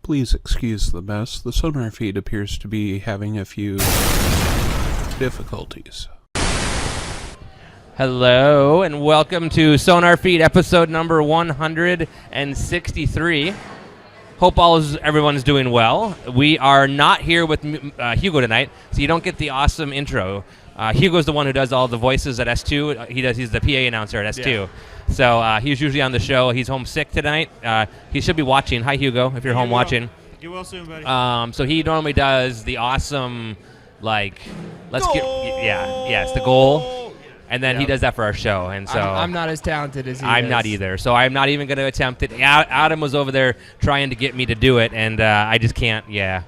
Please excuse the mess. The SonarFeed appears to be having a few difficulties. Hello, and welcome to SonarFeed episode number 163. Hope everyone's doing well. We are not here with Hugo tonight, so you don't get the awesome intro. Hugo's the one who does all the voices at S2. He's the PA announcer at S2. Yeah. So he's usually on the show. He's homesick tonight. He should be watching. Hi, Hugo, if you're home watching. Get well soon, buddy. So he normally does the awesome, it's the goal. And then he does that for our show. And so I'm not as talented as he is. I'm not either. So I'm not even going to attempt it. Adam was over there trying to get me to do it, and I just can't. Yeah,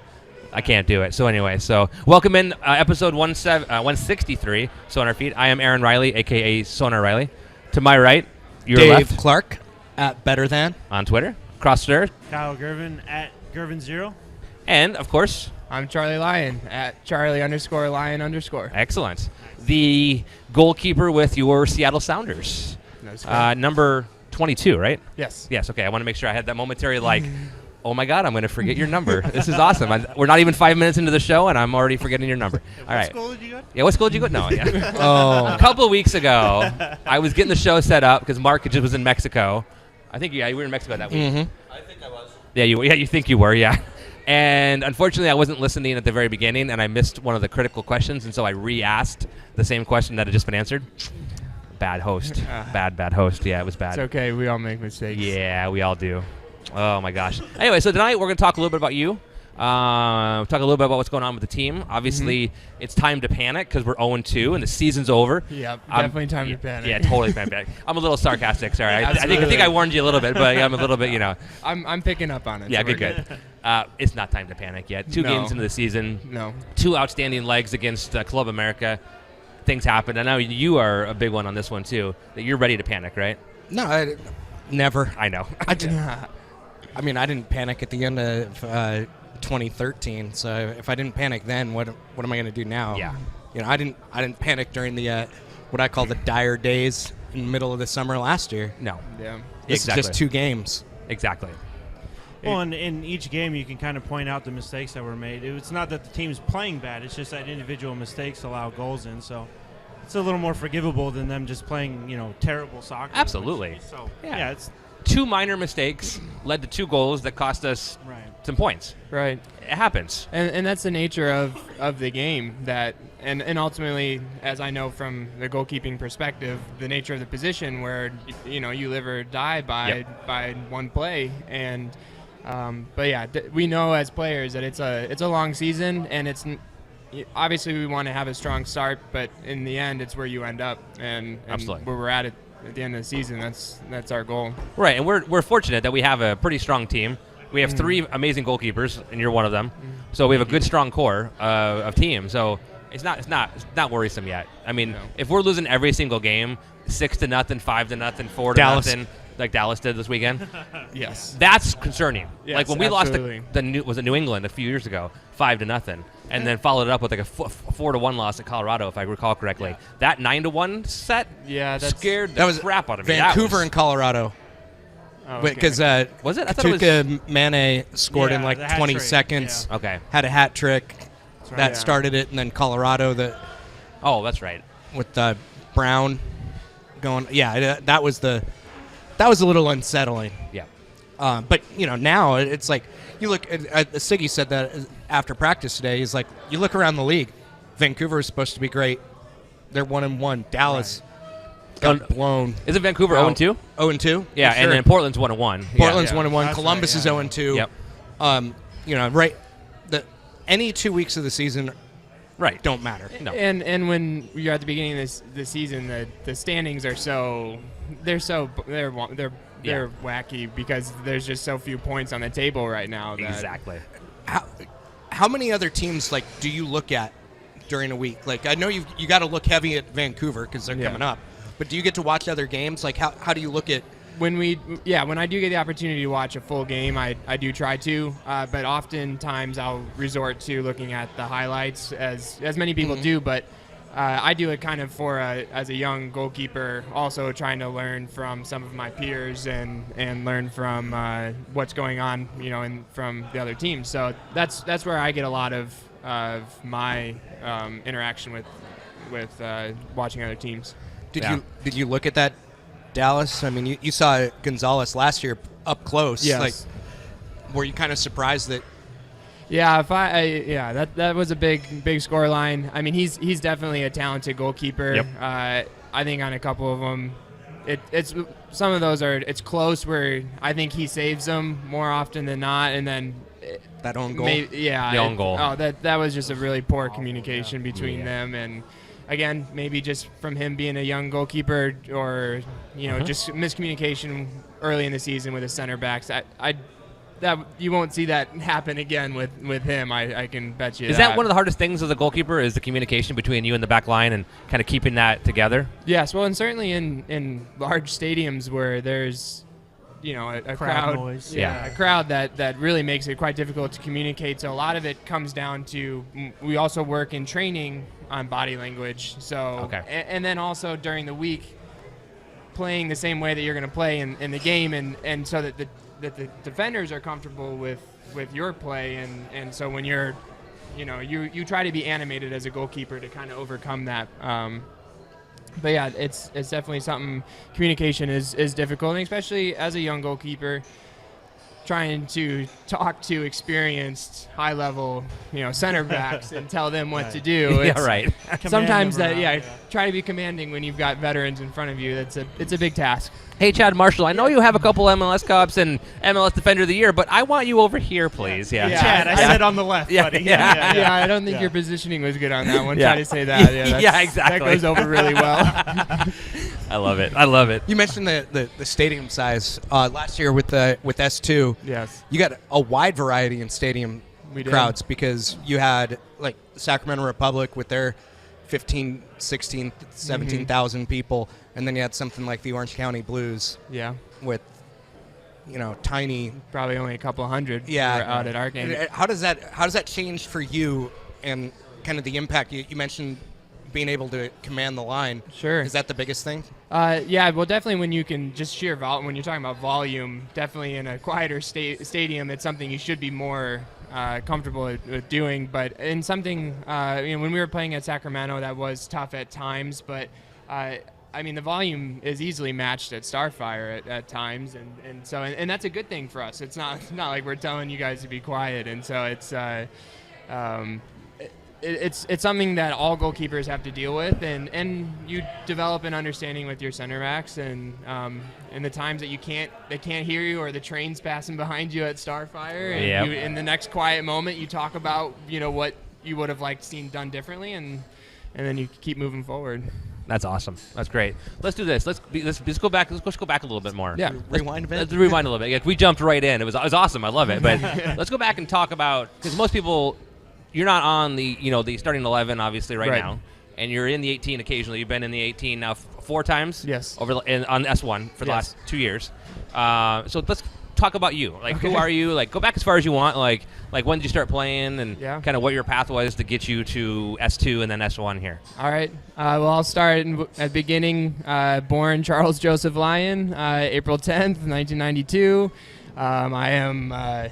I can't do it. So anyway, welcome in episode 163, SonarFeed. I am Aaron Riley, a.k.a. Sonar Riley. To my right, your Dave left. Clark at Better Than. On Twitter. Cross there. Kyle Gervin at Gervin0. And, of course, I'm Charlie Lyon at Charlie_Lyon_. Excellent. The goalkeeper with your Seattle Sounders. Number 22, right? Yes. Yes, okay. I want to make sure I had that momentary, oh my God, I'm going to forget your number. This is awesome. We're not even 5 minutes into the show, and I'm already forgetting your number. All right. What school did you go to? Yeah, what school did you go to? No, yeah. Oh. A couple of weeks ago, I was getting the show set up because Mark just was in Mexico. I think you were in Mexico that week. Mm-hmm. I think I was. Yeah, you think you were, yeah. And unfortunately, I wasn't listening at the very beginning, and I missed one of the critical questions, and so I re-asked the same question that had just been answered. Bad host. Bad host. Yeah, it was bad. It's okay. We all make mistakes. Yeah, we all do. Oh, my gosh. Anyway, so tonight we're going to talk a little bit about you. Talk a little bit about what's going on with the team. Obviously, it's time to panic because we're 0-2 and the season's over. Yeah, definitely time to panic. Yeah, totally time to panic. I'm a little sarcastic. Sorry, I think I warned you a little bit, but I'm a little bit, I'm picking up on it. Yeah, so good. It's not time to panic yet. Two games into the season. No. 2 outstanding legs against Club America. Things happen. I know you are a big one on this one too. That you're ready to panic, right? No, never. I know. I didn't panic at the end of 2013. So if I didn't panic then, what am I going to do now? Yeah. I didn't panic during the what I call the dire days in the middle of the summer last year. No. Yeah. It's Exactly. just 2 games. Exactly. Well, and in each game, you can kind of point out the mistakes that were made. It's not that the team's playing bad. It's just that individual mistakes allow goals in. So it's a little more forgivable than them just playing, terrible soccer. Absolutely. So, yeah, it's 2 minor mistakes led to 2 goals that cost us some points. Right. It happens. And that's the nature of the game. That and ultimately, as I know from the goalkeeping perspective, the nature of the position where you live or die by one play. And but yeah, we know as players that it's a long season, and obviously we want to have a strong start, but in the end, it's where you end up, and Absolutely. where we're at the end of the season. That's our goal. Right, and we're fortunate that we have a pretty strong team. We have 3 amazing goalkeepers, and you're one of them. So we have a good, strong core of team. So it's not worrisome yet. I mean, if we're losing every single game, 6-0, 5-0, 4-0, like Dallas did this weekend, Yes. that's concerning. Yes, like when we absolutely. lost New England a few years ago, 5-0, and then followed it up with like a 4-1 loss at Colorado, if I recall correctly. That 9-1 set scared the crap out of me. Vancouver and Colorado. Okay. Because was it? I thought it was Mane scored in like the hat 20 trick, seconds. yeah. Okay. Had a hat trick. right. That started it, and then Colorado Oh, that's right. with Brown going. Yeah, that was a little unsettling. Yeah. But now it's like you look. Siggy said that after practice today. He's like, you look around the league. Vancouver is supposed to be great. They're 1-1. Dallas got blown. Isn't Vancouver out. 0-2? 0-2. Yeah, Sure. and then Portland's 1-1. Portland's Yeah. 1-1. That's Columbus right, is yeah. 0-2. Yep. Right. Any 2 weeks of the season Right. don't matter. No. And when you're at the beginning of the season, the standings are they're wacky because there's just so few points on the table right now. Exactly. How many other teams do you look at during a week? Like, I know you got to look heavy at Vancouver because they're coming up, but do you get to watch other games? Like, how do you look at? When I do get the opportunity to watch a full game, I do try to, but oftentimes I'll resort to looking at the highlights as many people do. But I do it kind of as a young goalkeeper, also trying to learn from some of my peers and learn from what's going on, and from the other teams. So that's where I get a lot of my interaction with watching other teams. Did you look at that, Dallas? I mean, you saw Gonzalez last year up close. Yes. Like, were you kind of surprised that? Yeah, that was a big scoreline. I mean, he's definitely a talented goalkeeper. Yep. I think on a couple of them, it's some of those it's close where I think he saves them more often than not, and then That own goal? The own goal. Oh, that was just a really poor communication between them, and again, maybe just from him being a young goalkeeper, or just miscommunication early in the season with his center backs. That you won't see that happen again with him. I can bet you. Is that one of the hardest things as a goalkeeper? Is the communication between you and the back line and kind of keeping that together? Yes, well, and certainly in large stadiums where there's a crowd noise. a crowd that really makes it quite difficult to communicate. So a lot of it comes down to, we also work in training on body language. So and then also during the week, playing the same way that you're going to play in the game, and so that the defenders are comfortable with your play, and so when you're you try to be animated as a goalkeeper to kind of overcome that. But yeah, it's definitely something. Communication is difficult, and especially as a young goalkeeper, trying to talk to experienced, high-level, center backs and tell them what to do. Yeah, right. Sometimes try to be commanding when you've got veterans in front of you. It's a big task. Hey, Chad Marshall, I know you have a couple MLS Cups and MLS Defender of the Year, but I want you over here, please. Yeah. Chad, I said on the left, buddy. Yeah, I don't think your positioning was good on that one. Try to say that. Yeah, exactly. That goes over really well. I love it. You mentioned the stadium size last year with S2. Yes. You got a wide variety in stadium crowds, because you had like the Sacramento Republic with their 15, 16, 17,000 people, and then you had something like the Orange County Blues. Yeah. With tiny, probably only a couple hundred. Yeah. Out at our game. How does that change for you, and kind of the impact you mentioned? Being able to command the line. Sure. Is that the biggest thing? Yeah, well, definitely when you can just sheer volume, when you're talking about volume, definitely in a quieter stadium, it's something you should be more comfortable with doing. But in something, when we were playing at Sacramento, that was tough at times. But, the volume is easily matched at Starfire at times. And so that's a good thing for us. It's not like we're telling you guys to be quiet. And so it's something that all goalkeepers have to deal with, and you develop an understanding with your center backs, and in the times that they can't hear you, or the train's passing behind you at Starfire, and in the next quiet moment you talk about what you would have liked seen done differently, and then you keep moving forward. That's awesome. That's great. Let's do this. Let's go back. Let's go back a little bit more. Yeah. Rewind a bit. Let's rewind a little bit. We jumped right in. It was awesome. I love it. But let's go back and talk about, because most people. You're not on the the starting 11 obviously right now, and you're in the 18 occasionally. You've been in the 18 now 4 times. Yes. On S1 for the last 2 years. So let's talk about you. Like, who are you? Like, go back as far as you want. Like when did you start playing, and kind of what your path was to get you to S2 and then S1 here. All right. Well, I'll start at the beginning. Born Charles Joseph Lyon, April 10th, 1992. I am.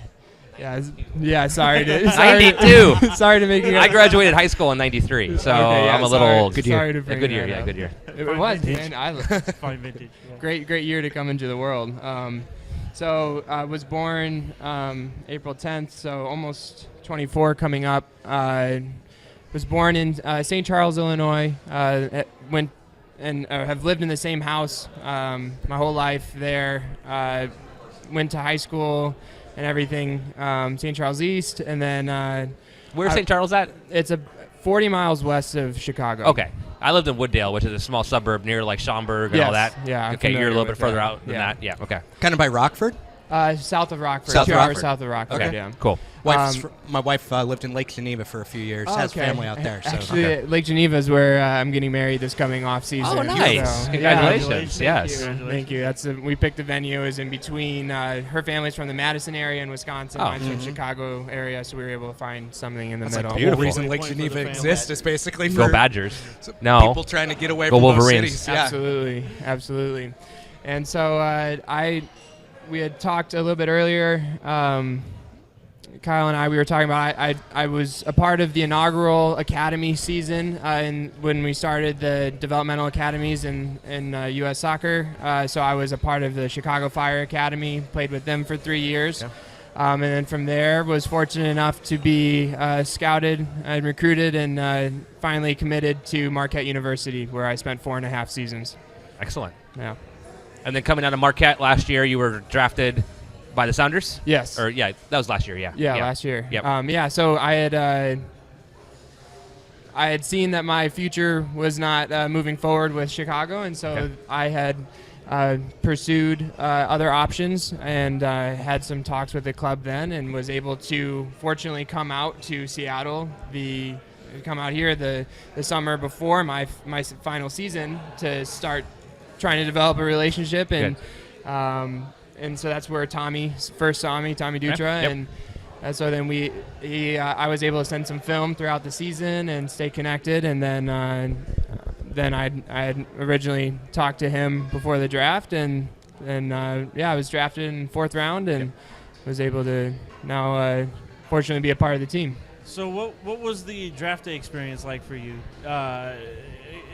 Sorry to 92. Sorry to make you. I graduated high school in 93, so I'm a little old. Good year. Good year. Good year. It was, man. Fine vintage. Yeah. Great year to come into the world. So I was born April 10th, so almost 24 coming up. Was born in St. Charles, Illinois. Went and have lived in the same house my whole life there. Went to high school and everything, St. Charles East, and then... Where's St. Charles at? It's 40 miles west of Chicago. Okay. I lived in Wooddale, which is a small suburb near like Schaumburg and all that. Yeah. Okay, you're a little bit further out than that. Yeah, okay. Kind of by Rockford? South of Rockford. South 2 of hours Rockford. south of Rockford, Okay, yeah. cool. My wife lived in Lake Geneva for a few years. Has family out there. So. Actually, Lake Geneva is where I'm getting married this coming off season. Oh, nice! So, Congratulations! yeah, Yes. Thank you. We picked the venue is in between. Her family's from the Madison area in Wisconsin. Mine's from Chicago area, so we were able to find something in the middle. Like the whole reason Lake Geneva exists is basically Go for Badgers. No, people trying to get away Go from Wolverines. those cities. Yeah. Absolutely. And so we had talked a little bit earlier. Kyle and I, we were talking about. I was a part of the inaugural academy season, and when we started the developmental academies in U.S. soccer. So I was a part of the Chicago Fire Academy. Played with them for 3 years, and then from there was fortunate enough to be scouted and recruited, and finally committed to Marquette University, where I spent 4.5 seasons. Excellent. Yeah. And then coming out of Marquette last year, you were drafted by the Sounders? Yes. Or that was last year. Yeah, last year. Yep. So I had seen that my future was not moving forward with Chicago, and so I had pursued other options and had some talks with the club then, and was able to fortunately come out to Seattle come out here the summer before my final season to start trying to develop a relationship, and and so that's where Tommy first saw me, Tommy Dutra, and so then I was able to send some film throughout the season and stay connected, and then I had originally talked to him before the draft, and I was drafted in 4th round, and was able to now fortunately be a part of the team. So what was the draft day experience like for you?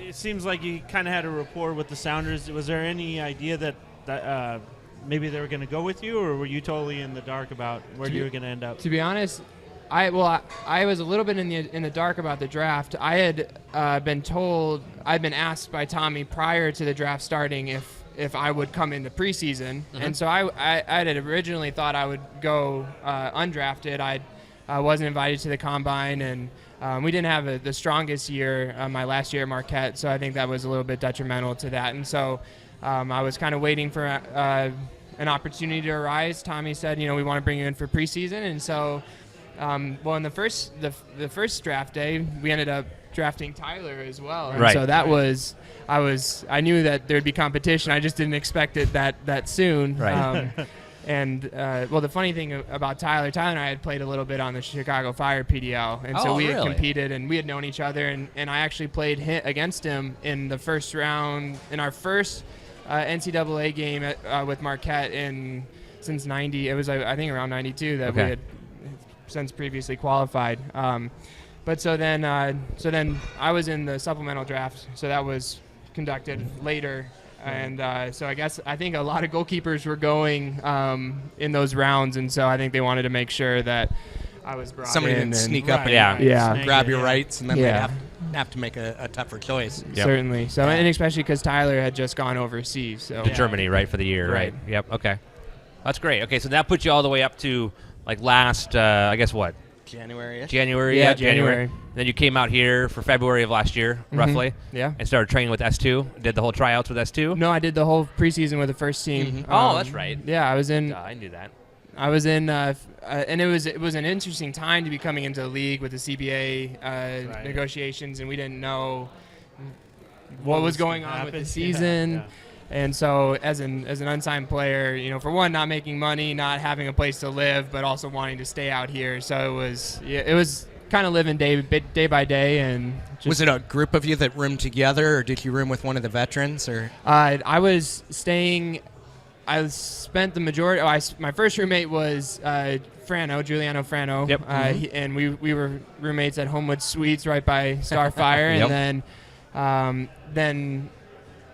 It seems like you kind of had a rapport with the Sounders. Was there any idea that maybe they were going to go with you, or were you totally in the dark about where you were going to end up? To be honest, I was a little bit in the dark about the draft. I had I'd been asked by Tommy prior to the draft starting if I would come into preseason, and so I had originally thought I would go undrafted. I wasn't invited to the combine, and we didn't have the strongest year my last year at Marquette, so I think that was a little bit detrimental to that. And so I was kind of waiting for an opportunity to arise. Tommy said, we want to bring you in for preseason, and so in the first draft day, we ended up drafting Tyler as well. And so that was I knew that there'd be competition. I just didn't expect it that soon. Right. And the funny thing about Tyler and I had played a little bit on the Chicago Fire PDL, and so we had competed, and we had known each other, and I actually played against him in the first round in our first NCAA game with Marquette since 90. It was I think around 92 that we had since previously qualified. But so then I was in the supplemental draft, so that was conducted later. And so I think a lot of goalkeepers were going in those rounds, and so I think they wanted to make sure that I was brought somebody in. didn't sneak up and grab your rights, and then they'd have to make a tougher choice. Certainly. So and especially because Tyler had just gone overseas, so to Germany, right, for the year, right? Yep. Okay, that's great. Okay, so that puts you all the way up to last, I guess what? January. Yeah, January. Then you came out here for February of last year, roughly. Yeah. And started training with S2. Did the whole tryouts with S2? No, I did the whole preseason with the first team. That's right. Yeah, I was in. I knew that. I was in, and it was an interesting time to be coming into the league with the CBA negotiations, and we didn't know what was going on with the season. Yeah. And so, as an unsigned player, for one, not making money, not having a place to live, but also wanting to stay out here. So it was kind of living day by day. And was it a group of you that roomed together, or did you room with one of the veterans? Or I was staying. I spent the majority. My first roommate was Giuliano Frano. Yep. And we were roommates at Homewood Suites right by Starfire, and then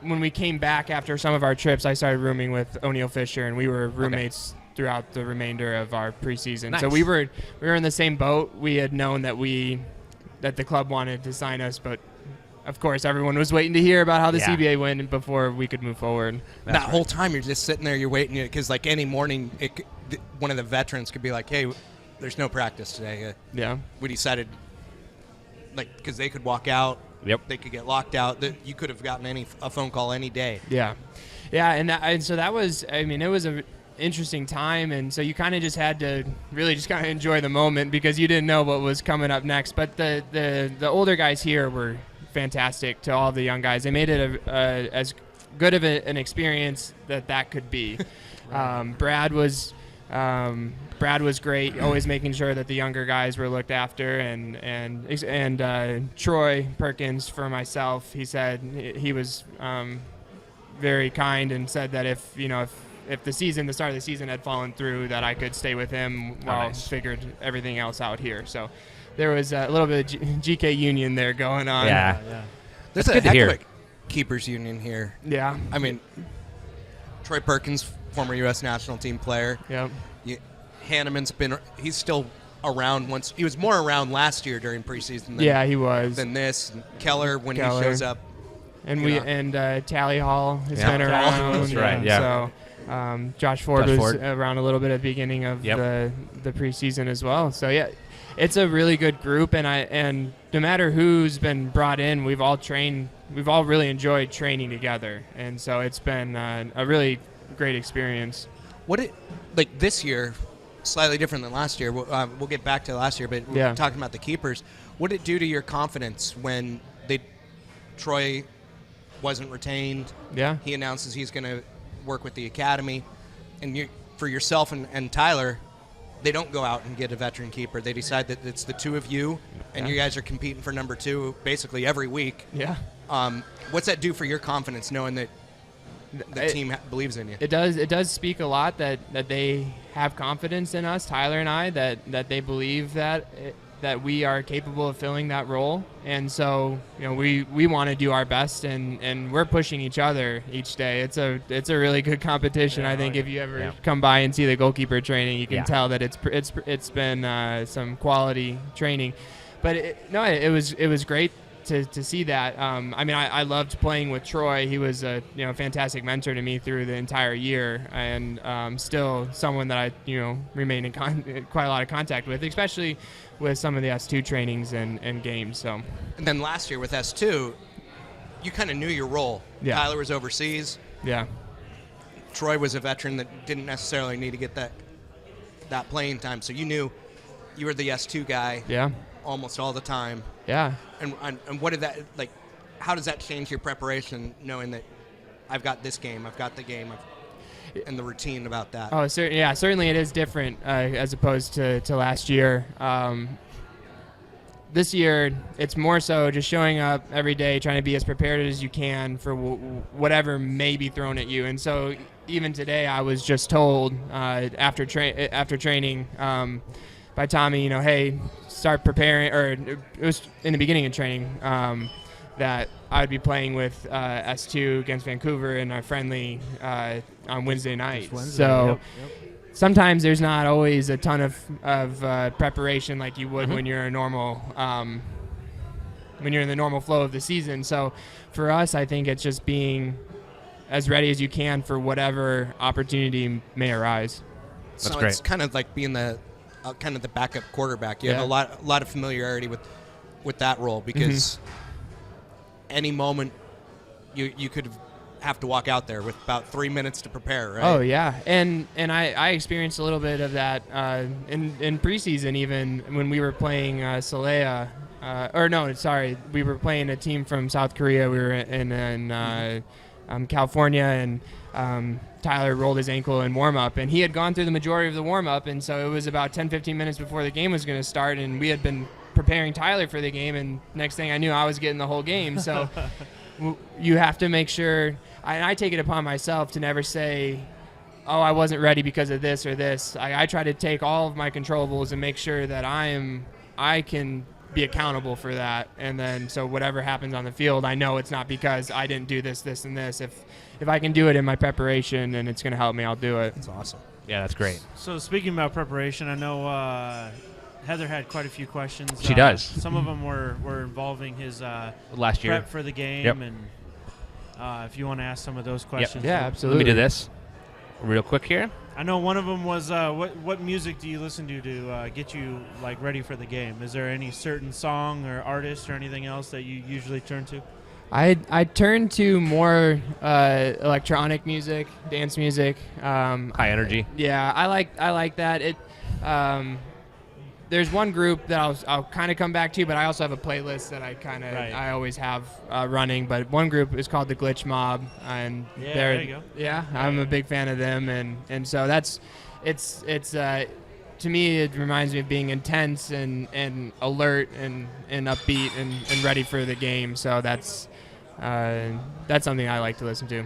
when we came back after some of our trips, I started rooming with O'Neill Fisher, and we were roommates throughout the remainder of our preseason. Nice. So we were in the same boat. We had known that the club wanted to sign us, but of course everyone was waiting to hear about how the CBA went before we could move forward. That whole time you're just sitting there, you're waiting, because any morning one of the veterans could be like, "Hey, there's no practice today." We decided, because they could walk out. Yep. They could get locked out. You could have gotten a phone call any day. Yeah, and so that was. I mean, it interesting time, and so you kind of just had to really just kind of enjoy the moment because you didn't know what was coming up next. But the older guys here were fantastic to all the young guys. They made it as good of an experience that could be. Brad was great, always making sure that the younger guys were looked after, and Troy Perkins, for myself, he said he was very kind and said that if the start of the season had fallen through, that I could stay with him while I figured everything else out here. So there was a little bit of GK union there going on. Yeah. There's That's a good to heck hear. of a keepers union here. Yeah. I mean, Troy Perkins, former U.S. national team player. Yep. Hanneman's he's still around once. He was more around last year during preseason He was. than this. And Keller, when he shows up. And Tally Hall has been around. That's right, yeah. So Josh Ford was around a little bit at the beginning of the preseason as well. So yeah, it's a really good group, and no matter who's been brought in, we've all really enjoyed training together, and so it's been a really great experience. This year, slightly different than last year. We'll get back to last year, but we're talking about the keepers. What did it do to your confidence when Troy wasn't retained? Yeah. He announces he's going to work with the academy, and for yourself and Tyler, they don't go out and get a veteran keeper. They decide that it's the two of you, and you guys are competing for number 2 basically every week. Yeah. What's that do for your confidence, knowing that the team believes in you? It does speak a lot that they have confidence in us, Tyler and I, that they believe that we are capable of filling that role. And so, we want to do our best, and we're pushing each other each day. It's a really good competition. I think if you ever come by and see the goalkeeper training, you can tell that it's been some quality training. But it was great to see that. I loved playing with Troy. He was a fantastic mentor to me through the entire year, and still someone that I remain in quite a lot of contact with, especially with some of the S2 trainings and games. So. And then last year with S2, you kind of knew your role. Yeah. Tyler was overseas. Yeah. Troy was a veteran that didn't necessarily need to get that playing time, so you knew you were the S2 guy. Yeah. Almost all the time. Yeah. And what did that how does that change your preparation, knowing that I've got this game, I've got the game, and the routine about that? Oh, certainly it is different as opposed to last year. This year, it's more so just showing up every day, trying to be as prepared as you can for whatever may be thrown at you. And so even today, I was just told after training by Tommy, hey, start preparing, or it was in the beginning of training, that I would be playing with S2 against Vancouver in our friendly on Wednesday night. So sometimes there's not always a ton of preparation like you would when you're a normal when you're in the normal flow of the season. So for us, I think it's just being as ready as you can for whatever opportunity may arise. That's so great. It's kind of like being the kind of the backup quarterback. You have a lot of familiarity with that role, because any moment you could have to walk out there with about 3 minutes to prepare, right? Oh yeah, and I experienced a little bit of that in preseason, even when we were playing Solea. We were playing a team from South Korea. We were in California, and Tyler rolled his ankle in warm-up, and he had gone through the majority of the warm-up, and so it was about 10-15 minutes before the game was going to start, and we had been preparing Tyler for the game, and next thing I knew, I was getting the whole game. So you have to make sure, and I take it upon myself to never say, oh, I wasn't ready because of this or this. I try to take all of my controllables and make sure that I can be accountable for that, and then so whatever happens on the field, I know it's not because I didn't do this, this, and this. If I can do it in my preparation and it's going to help me, I'll do it. That's awesome. Yeah, that's great. So speaking about preparation, I know Heather had quite a few questions. She does. Some of them were involving his Last year. prep for the game, and if you want to ask some of those questions. Yeah, Let absolutely. me do this real quick here. I know one of them was what music do you listen to get you ready for the game? Is there any certain song or artist or anything else that you usually turn to? I turn to more electronic music, dance music. High energy. Yeah, I like that. There's one group that I'll kind of come back to, but I also have a playlist that I always have running. But one group is called the Glitch Mob, and there you go. Yeah, I'm a big fan of them, and so it's to me it reminds me of being intense and alert and upbeat and ready for the game. So that's something I like to listen to.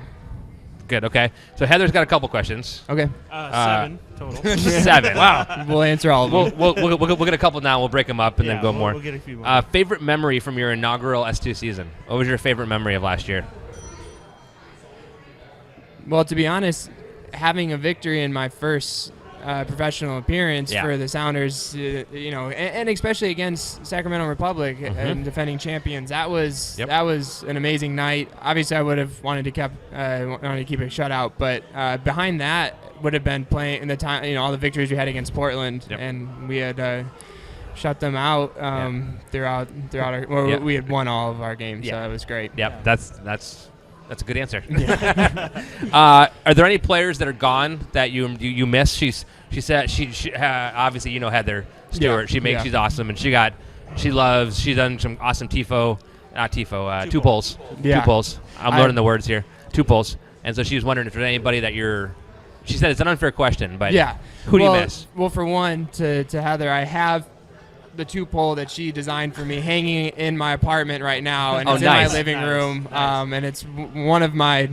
Good. Okay. So Heather's got a couple questions. Okay. 7 total. 7. Wow. We'll answer all of them. We'll get a couple now. We'll break them up and then go more. We'll get a few more. Favorite memory from your inaugural S2 season? What was your favorite memory of last year? Well, to be honest, having a victory in my first professional appearance for the Sounders, and especially against Sacramento Republic and defending champions, that was an amazing night. Obviously, I would have wanted to keep a shutout, but behind that would have been playing in the time, all the victories we had against Portland, and we had shut them out throughout our. We had won all of our games, so it was great. Yep, that's a good answer. Are there any players that are gone that you miss? She said she obviously Heather Stewart. She's awesome, and she's done some awesome two poles. Yeah. 2 poles. I'm learning the words here. 2 poles, and so she was wondering if there's anybody that you're. She said it's an unfair question, but who do you miss? Well, for one, to Heather, I have the 2 pole that she designed for me hanging in my apartment right now, and it's in my living room. And it's one of my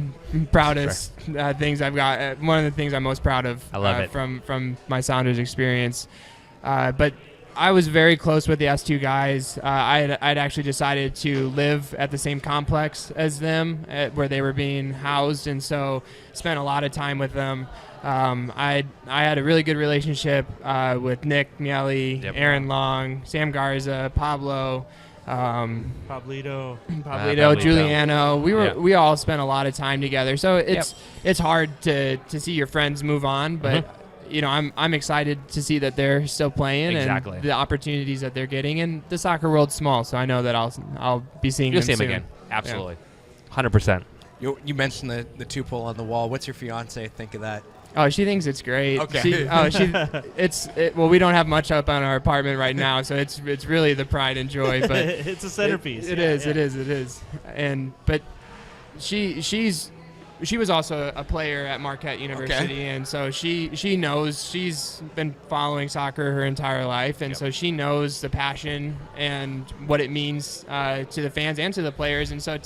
proudest things I've got. One of the things I'm most proud of. I love it. From my Sounders experience. But I was very close with the S2 guys. I'd actually decided to live at the same complex as them, where they were being housed, and so spent a lot of time with them. I had a really good relationship with Nick Miele, Aaron Long, Sam Garza, Pablo, Pablito, Giuliano. We all spent a lot of time together. So it's hard to see your friends move on, but I'm excited to see that they're still playing and the opportunities that they're getting. And the soccer world's small, so I know that I'll be seeing them soon. Again. Absolutely, 100%. You mentioned the 2 pole on the wall. What's your fiance think of that? Oh, she thinks it's great. Okay. Well, we don't have much up on our apartment right now, so it's really the pride and joy. But it's a centerpiece. It is. But she was also a player at Marquette University, and so she knows. She's been following soccer her entire life, and so she knows the passion and what it means to the fans and to the players, and so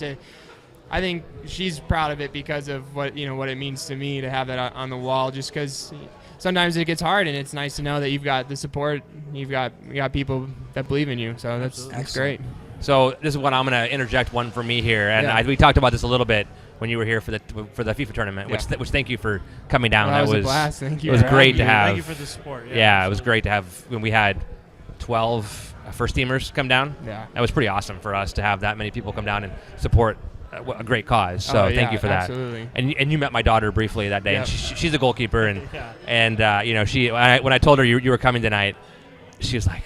I think she's proud of it because of what it means to me to have that on the wall. Just because sometimes it gets hard, and it's nice to know that you've got the support, you got people that believe in you. So that's great. So this is what I'm going to interject one for me here, and we talked about this a little bit when you were here for the FIFA tournament. Which thank you for coming down. That was a blast. Thank you. It was great to have. Thank you for the support. Yeah, it was great to have when we had 12 first teamers come down. Yeah, that was pretty awesome for us to have that many people come down and support a great cause. So thank you for that. Absolutely. And you met my daughter briefly that day. And she's a goalkeeper, and she when I told her you were coming tonight, she was like,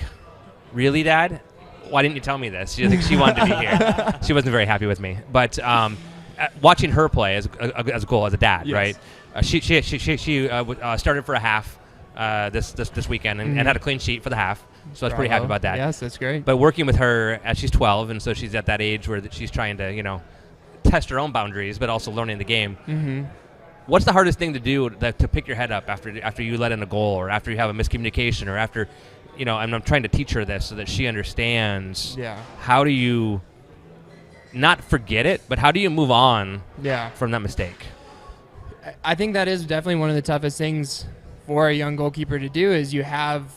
"Really, Dad? Why didn't you tell me this?" She wanted to be here. She wasn't very happy with me, but watching her play as a goal as a dad, right? She started for a half this weekend and had a clean sheet for the half. So I was pretty happy about that. Yes, that's great. But working with her as she's 12, and so she's at that age where she's trying to test her own boundaries, but also learning the game. Mm-hmm. What's the hardest thing to do to pick your head up after you let in a goal, or after you have a miscommunication, or after, and I'm trying to teach her this so that she understands. Yeah. How do you not forget it, but how do you move on? Yeah. From that mistake? I think that is definitely one of the toughest things for a young goalkeeper to do. Is you have,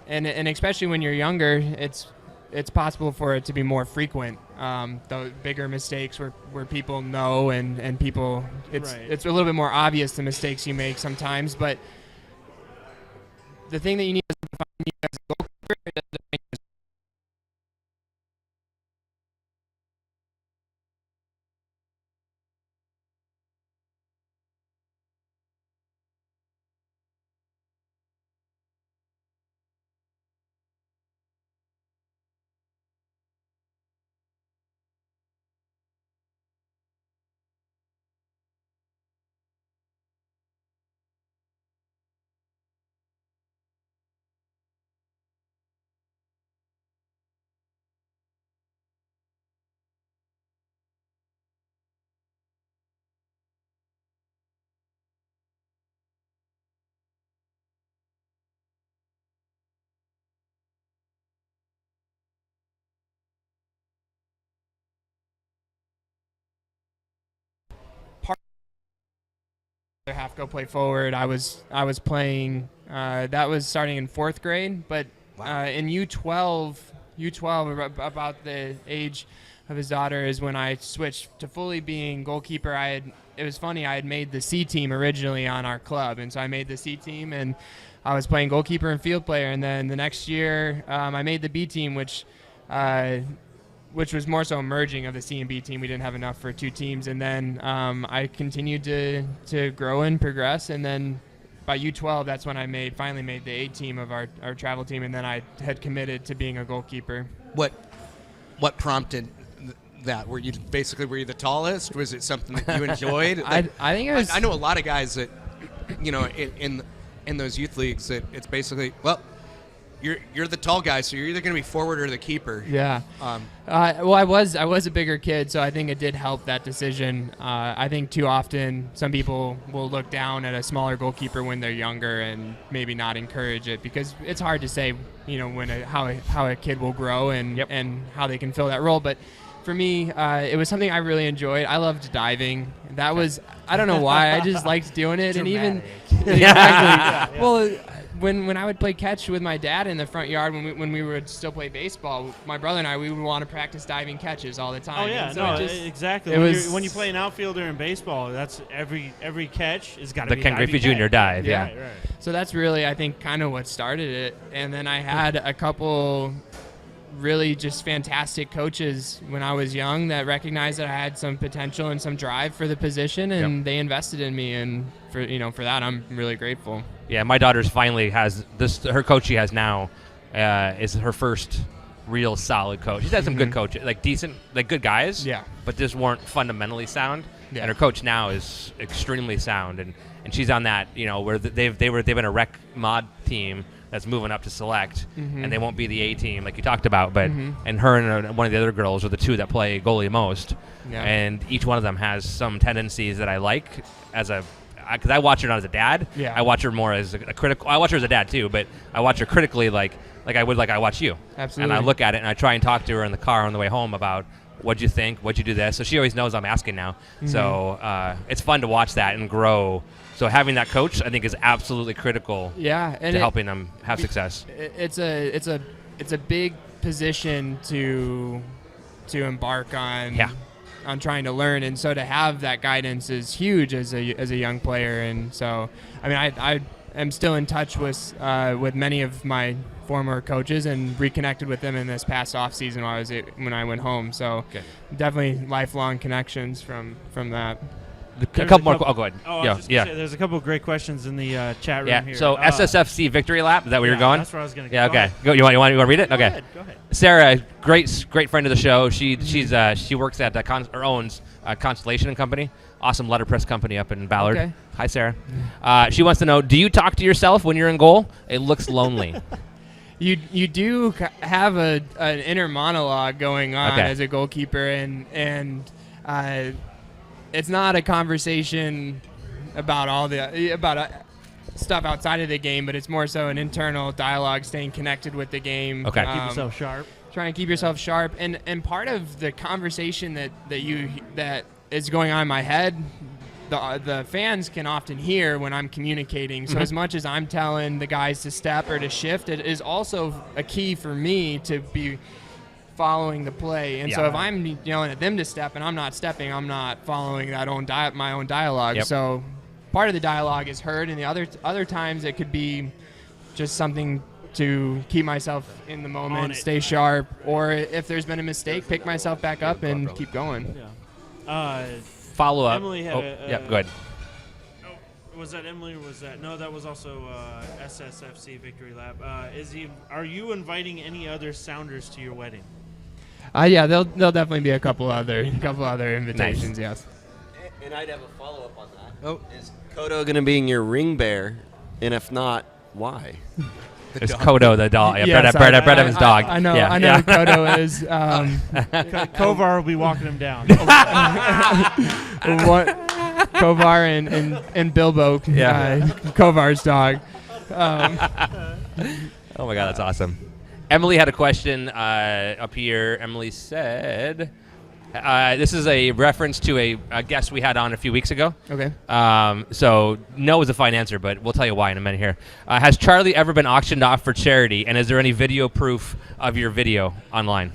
and especially when you're younger, it's possible for it to be more frequent. The bigger mistakes where people know and people, it's a little bit more obvious the mistakes you make sometimes. But the thing that you need to define you as a goalkeeper, it doesn't define you as half go play forward. I was playing. That was starting in 4th grade, but in U12, about the age of his daughter is when I switched to fully being goalkeeper. It was funny. I had made the C team originally on our club, and so I made the C team, and I was playing goalkeeper and field player. And then the next year, I made the B team, which was more so a merging of the C and B team. We didn't have enough for 2 teams. And then I continued to grow and progress. And then by U12, that's when I finally made the A team of our travel team. And then I had committed to being a goalkeeper. What prompted that? Were you the tallest? Was it something that you enjoyed? I think it was. I know a lot of guys that, in those youth leagues, that it's basically, well, you're the tall guy, so you're either going to be forward or the keeper. Yeah. Well, I was a bigger kid, so I think it did help that decision. I think too often some people will look down at a smaller goalkeeper when they're younger and maybe not encourage it, because it's hard to say, how a kid will grow and how they can fill that role. But for me, it was something I really enjoyed. I loved diving. That was, I don't know why, I just liked doing it. And even exactly. Well, when I would play catch with my dad in the front yard, when we would still play baseball, my brother and I, we would want to practice diving catches all the time. Oh yeah, and so exactly. When you play an outfielder in baseball, that's every catch is got to be the Ken Griffey Jr. dive. Yeah. Right. So that's really, I think, kind of what started it. And then I had a couple really just fantastic coaches when I was young that recognized that I had some potential and some drive for the position, and they invested in me, and for that I'm really grateful. Yeah, my daughter's finally has this. Her coach she has now is her first real solid coach. She's had some good coaches, like decent, like good guys. Yeah. But just weren't fundamentally sound. Yeah. And her coach now is extremely sound, and she's on that, where they've been a rec mod team that's moving up to select, and they won't be the A team like you talked about. But and her and one of the other girls are the 2 that play goalie most, and each one of them has some tendencies that I like because I watch her not as a dad. Yeah. I watch her more as a critical. I watch her as a dad too, but I watch her critically, like I watch you. Absolutely. And I look at it and I try and talk to her in the car on the way home about what'd you think, what'd you do this. So she always knows I'm asking now. So it's fun to watch that and grow. So having that coach, I think, is absolutely critical. Yeah, and to helping them have success. It's a big position to embark on. Yeah. On trying to learn, and so to have that guidance is huge as a young player. And so, I mean, I am still in touch with many of my former coaches and reconnected with them in this past off season when I went home. So definitely lifelong connections from that. A couple more. Oh, go ahead. Oh, yeah. Say, there's a couple of great questions in the chat room here. So SSFC Victory Lap. Is that where you're going? That's where I was going to go. Yeah. Okay. Go. You want to read it? Okay. Go ahead. Sarah, great friend of the show. She works at or owns Constellation and Company, awesome letterpress company up in Ballard. Okay. Hi, Sarah. She wants to know: do you talk to yourself when you're in goal? It looks lonely. You do have an inner monologue going on as a goalkeeper, and it's not a conversation about stuff outside of the game, but it's more so an internal dialogue, staying connected with the game. Okay. Keep yourself sharp. Trying to keep yourself sharp, and part of the conversation that is going on in my head, the fans can often hear when I'm communicating. So as much as I'm telling the guys to step or to shift, it is also a key for me to be following the play. And so if I'm yelling at them to step and I'm not stepping, I'm not following that my own dialogue. Yep. So part of the dialogue is heard, and the other times it could be just something to keep myself in the moment, stay sharp, or if there's been a mistake, pick myself back up and keep going. Yeah. Follow up. Emily had Go ahead. Was that Emily or was that? No, that was also SSFC Victory Lap. Are you inviting any other Sounders to your wedding? Yeah, there'll definitely be a couple other invitations. Nice. Yes. And I'd have a follow up on that. Oh. Is Kodo going to be your ring bearer? And if not, why? It's Kodo the dog. Yeah, Yes, Brett Evans' dog. I know. Yeah. I know who Kodo is. Kovar will be walking him down. Kovar and Bilbo. Kovar's dog. Oh my God, that's awesome. Emily had a question up here. Emily said, This is a reference to a guest we had on a few weeks ago. Okay. So no is a fine answer, but we'll tell you why in a minute here. Has Charlie ever been auctioned off for charity, and is there any video proof of your video online?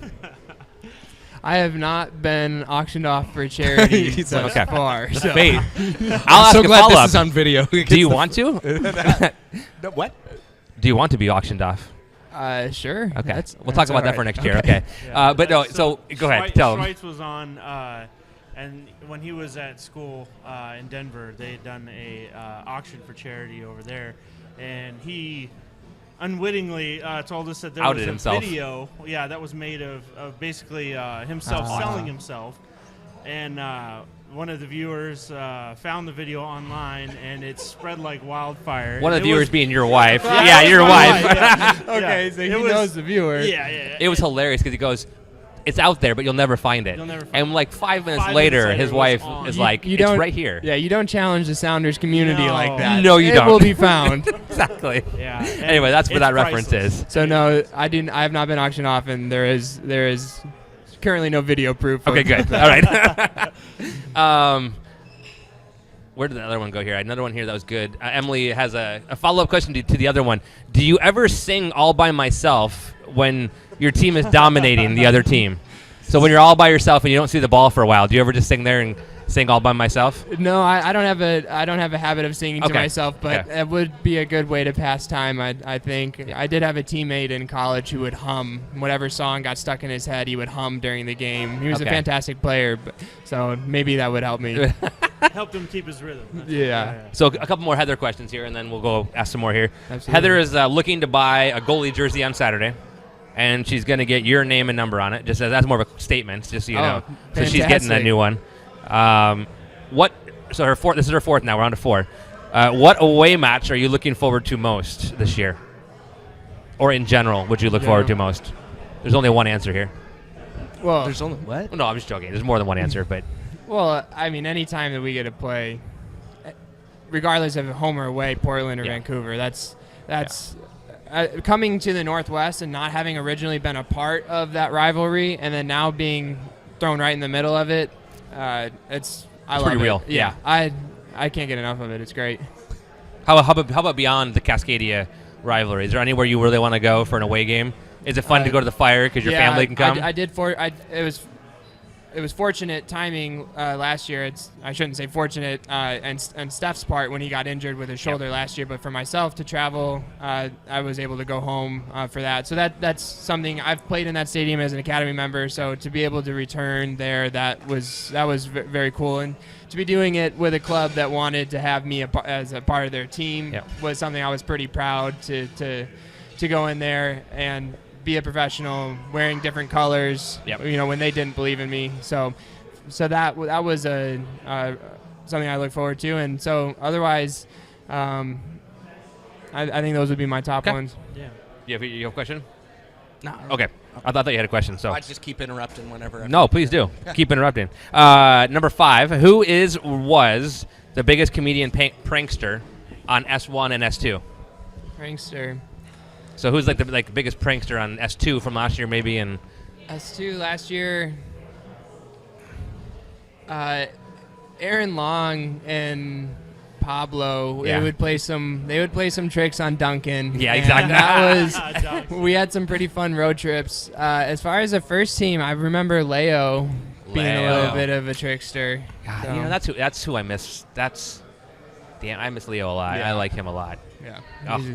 I have not been auctioned off for charity He's thus like, okay. far. So. Wait, I'm I'll so ask a glad follow-up. this is on video. Do you want to? No, what? Do you want to be auctioned off? Sure. Okay, we'll talk about that for next year. Okay, Yeah, but no. that's- So go ahead, tell him. Schweitz was on, and when he was at school in Denver, they had done a auction for charity over there, and he unwittingly told us that there Outed was a himself. video, that was made of basically himself selling himself, and one of the viewers found the video online, and it spread like wildfire. One of It the viewers was- being your wife. Yeah, Yeah, it was your my wife. yeah. Okay, Yeah. so he It was- knows the viewer. Yeah. It was hilarious because he goes, "It's out there, but you'll never find it." You'll never find and it. like 5 minutes 5 later, minutes later, his it was wife on. is You- like, you "It's don't- right here." Yeah, you don't challenge the Sounders community No. like that. No, you it don't. will be found. Exactly. Yeah. and Anyway, that's what it's that reference priceless. is. So no, I have not been auctioned off, and there is currently no video proof. Okay, of good. that. All right. Where did the other one go here? Another one here that was good. Emily has a follow-up question to the other one. Do you ever sing all by myself when your team is dominating the other team? So when you're all by yourself and you don't see the ball for a while, do you ever just sing there and sing all by myself? No, I don't have a habit of singing to Okay. myself, but Okay. it would be a good way to pass time. I think I did have a teammate in college who would hum whatever song got stuck in his head. He would hum during the game. He was Okay. a fantastic player, so maybe that would help me. Helped him keep his rhythm. That's Yeah. So a couple more Heather questions here, and then we'll go ask some more here. Absolutely. Heather is looking to buy a goalie jersey on Saturday, and she's going to get your name and number on it. Just as that's more of a statement, just so you Oh, know. So she's getting a fantastic. new one. So her fourth. This is her fourth now. We're on to four. What away match are you looking forward to most this year, or in general? Would you look forward to most? There's only one answer here. Well, There's only what? No, I'm just joking. There's more than one answer, but I mean, any time that we get to play, regardless of home or away, Portland or Yeah. Vancouver, that's coming to the Northwest and not having originally been a part of that rivalry, and then now being thrown right in the middle of it. I It's love pretty it. real. Yeah, I can't get enough of it. It's great. how about beyond the Cascadia rivalry? Is there anywhere you really want to go for an away game? Is it fun to go to the Fire because your family can come? It was fortunate timing last year. I shouldn't say fortunate and Steph's part when he got injured with his shoulder last year, but for myself to travel, I was able to go home for that. So that's something. I've played in that stadium as an academy member, so to be able to return there, that was very cool. And to be doing it with a club that wanted to have me as a part of their team was something I was pretty proud to go in there and be a professional, wearing different colors. When they didn't believe in me, so that was something I look forward to. And so otherwise, I think those would be my top ones. Yeah. You have a question? No. Okay. I thought that you had a question. So I just keep interrupting whenever. no, please do. Keep interrupting. Number 5. Who was the biggest comedian prankster on S1 and S2? Prankster. So who's the biggest prankster on S2 from last year, maybe? And S2 last year, Aaron Long and Pablo. Yeah. They would play some tricks on Duncan. Yeah, and exactly. That was. We had some pretty fun road trips. As far as the first team, I remember Leo being a Leo. little bit of a trickster. God, So, that's who I miss. Damn, I miss Leo a lot. Yeah. I like him a lot. yeah, Oh. he's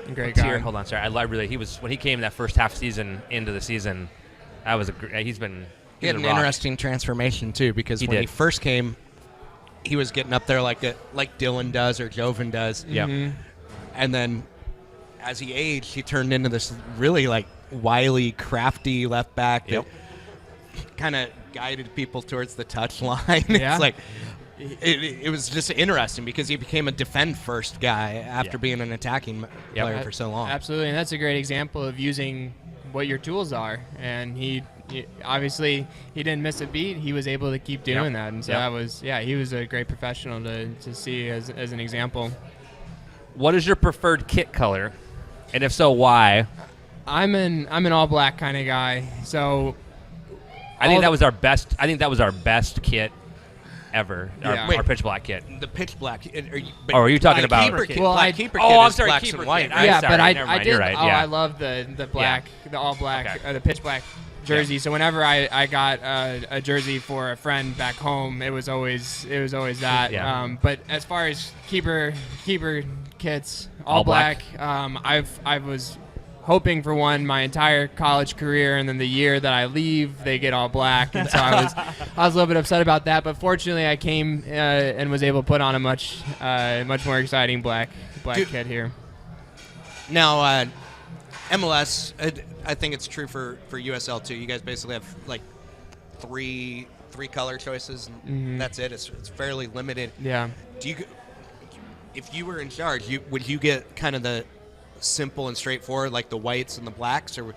a great Here, guy. hold on, sorry. I really when he came that first half season into the season, that was He had an a rock. interesting transformation too, because He when did. he first came, he was getting up there like Dylan does or Joven does. Yeah. Mhm. And then as he aged, he turned into this really wily, crafty left back Yep. that kind of guided people towards the touch line. Yeah. It's it was just interesting because he became a defend first guy after being an attacking player for so long. Absolutely, and that's a great example of using what your tools are. And he obviously he didn't miss a beat. He was able to keep doing that, and so that was he was a great professional to see as an example. What is your preferred kit color, and if so, why? I'm an all black kind of guy, so I think that was our best. I think that was our best kit ever. Yeah. Our pitch black kit. The pitch black. Are you talking about keeper kit? Well, Black keeper Oh, kit I'm is sorry, blacks keeper and white, kit. right? I'm Yeah, sorry, but never I mind, did. you're right, Oh, yeah. I love the black, the all black, Okay. the pitch black jersey. So whenever I got a jersey for a friend back home, it was always that. Yeah. But as far as keeper kits, All all black. black, I was hoping for one my entire college career, and then the year that I leave, they get all black, and so I was a little bit upset about that. But fortunately, I came and was able to put on a much more exciting black kit here. Now, MLS, I think it's true for USL too. You guys basically have like three color choices, and that's it. It's fairly limited. Yeah. If you were in charge, would you get kind of the simple and straightforward, like the whites and the blacks, or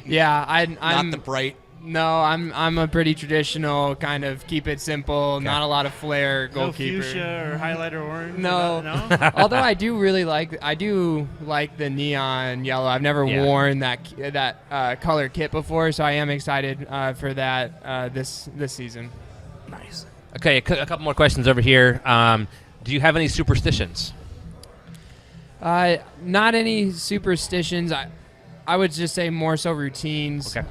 Yeah, I'm not the bright? No, I'm a pretty traditional kind of keep it simple, not a lot of flair No goalkeeper. fuchsia or highlighter orange? No. No? Although I do like the neon yellow. I've never worn that color kit before, so I am excited for that this season. Nice. Okay, a couple more questions over here. Do you have any superstitions? Not any superstitions. I would just say more so routines. Okay.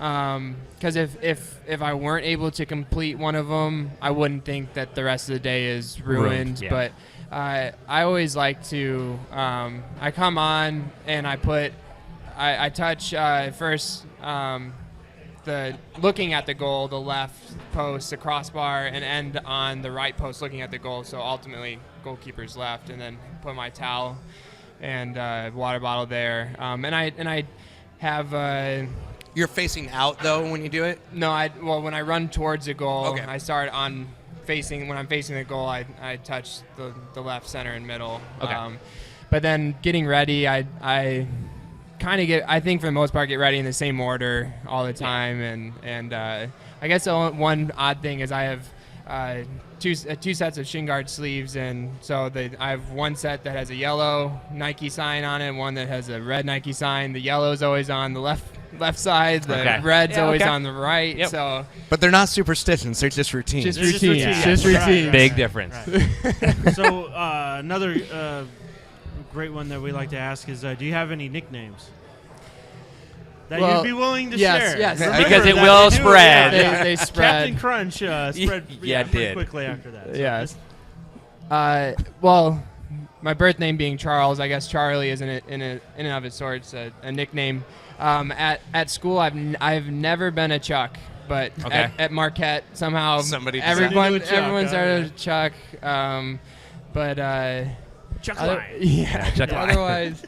Because if I weren't able to complete one of them, I wouldn't think that the rest of the day is ruined. Yeah. But I always like to. I come on and I touch first. The looking at the goal, the left post, the crossbar, and end on the right post looking at the goal. So ultimately, goalkeeper's left, and then put my towel and water bottle there. And I have. You're facing out though when you do it. No, when I run towards a goal, Okay. I start on facing. When I'm facing the goal, I touch the left, center, and middle. Okay. But then getting ready, I kind of I think for the most part, get ready in the same order all the time. And I guess the one odd thing is I have two sets of shin guard sleeves, and so I have one set that has a yellow Nike sign on it, and one that has a red Nike sign. The yellow is always on the left side, the red's always on the right. Yep. So But they're not superstitions; they're just routines. just It's just routines, routines. just Right, routines. right. Big difference. Right. So another great one that we like to ask is, do you have any nicknames that Well, you'd be willing to yes, share? yes. Remember Because it that will they do, spread. yeah. They spread. Captain Crunch spread Yeah, it pretty did. quickly after that. So Yeah. just- Well, my birth name being Charles, I guess Charlie is in and of its sorts a nickname. At school, I've never been a Chuck, but Okay. at Marquette somehow Somebody decided everyone to do a Chuck, everyone huh? started a Chuck. But Chuck other- Lyon. yeah, Chuck Lyon. otherwise.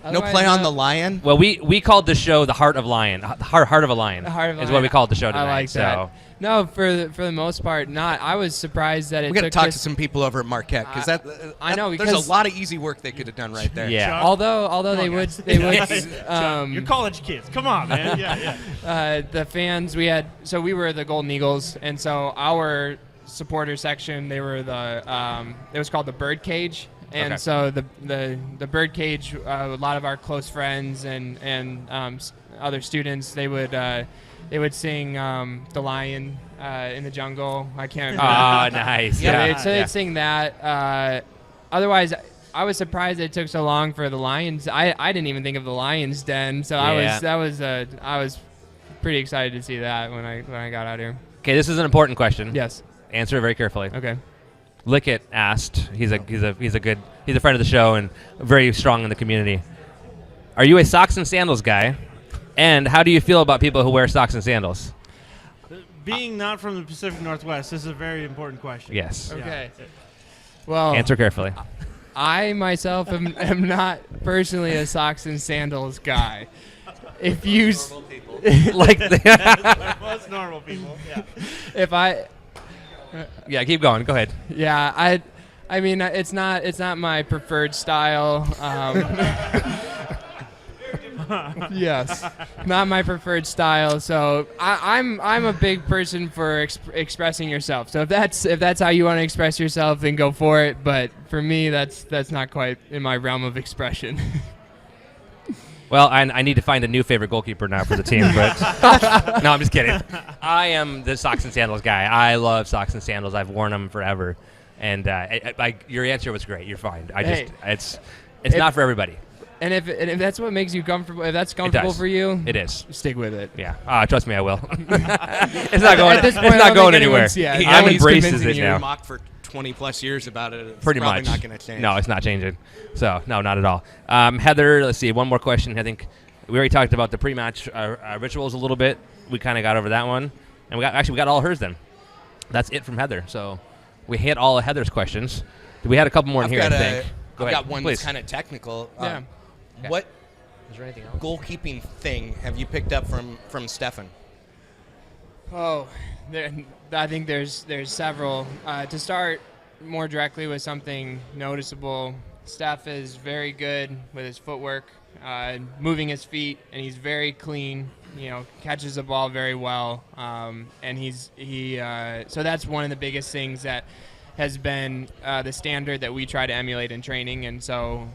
No play on the lion. Well, we called the show the Heart of Lion. Heart of a Lion The Heart of a is Lion. what we called the show tonight. I like that. So No, for the most part, not. I was surprised that it We got to took talk this, to some people over at Marquette because I know, there's because- a lot of easy work they could have done right there. yeah. Chuck. Although they Come on, would guys. they would You're college kids. Come on, man. Yeah. the fans we were the Golden Eagles, and so our supporter section, they were it was called the Bird Cage, and Okay. so the Bird Cage, a lot of our close friends and other students, they would sing the Lion in the jungle. I can't remember. Ah, nice. Yeah, Yeah. they'd sing that. Otherwise, I was surprised it took so long for the Lions. I didn't even think of the Lions Den, so Yeah. I was pretty excited to see that when I got out here. Okay, this is an important question. Yes. Answer it very carefully. Okay. Lickett asked. He's a friend of the show and very strong in the community. Are you a socks and sandals guy? And how do you feel about people who wear socks and sandals? Being not from the Pacific Northwest, this is a very important question. Yes. Okay. Yeah. Well, Answer carefully. I myself am not personally a socks and sandals guy. If you Like, Most normal people. Yeah. if I yeah, keep going. Go ahead. yeah, I mean it's not my preferred style. Yes, not my preferred style. So I'm a big person for expressing yourself. So if that's how you want to express yourself, then go for it. But for me, that's not quite in my realm of expression. Well, I need to find a new favorite goalkeeper now for the team, but no, I'm just kidding. I am the socks and sandals guy. I love socks and sandals. I've worn them forever, and your answer was great. You're fine. It's not for everybody. And if that's what makes you comfortable, if that's comfortable for you, it is. Stick with it. Yeah. Trust me, I will. It's not going. At this point, it's not going anywhere. I'm embraces it now. Mocked for 20+ years about it. It's Pretty probably much. not going to change. No, it's not changing. So no, not at all. Heather, let's see. One more question. I think we already talked about the pre-match rituals a little bit. We kind of got over that one, and we got all hers then. That's it from Heather. So we hit all of Heather's questions. We had a couple more in here, I think. Go I've ahead, got one please. that's kind of technical. Yeah. Okay. What Is there anything else? goalkeeping thing have you picked up from Stefan? Oh, I think there's several. To start more directly with something noticeable, Steph is very good with his footwork, moving his feet, and he's very clean. Catches the ball very well, and so that's one of the biggest things that has been the standard that we try to emulate in training. And so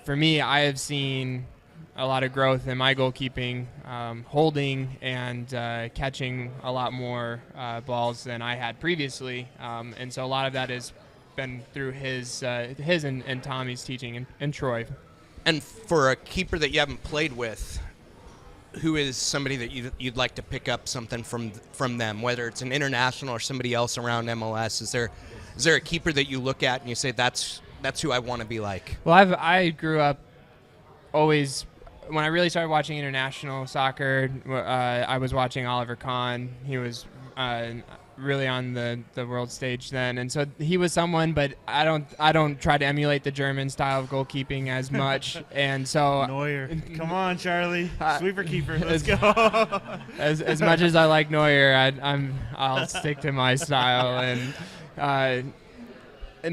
for me, I have seen a lot of growth in my goalkeeping, holding and catching a lot more balls than I had previously. And so a lot of that has been through his and Tommy's teaching and Troy. And for a keeper that you haven't played with, who is somebody that you'd like to pick up something from them, whether it's an international or somebody else around MLS? Is there a keeper that you look at and you say that's who I want to be like? Well, I grew up always. When I really started watching international soccer, I was watching Oliver Kahn. He was really on the world stage then, and so he was someone. But I don't try to emulate the German style of goalkeeping as much, and so Neuer. Come on, Charlie. Sweeper keeper. Let's go. as much as I like Neuer, I'll stick to my style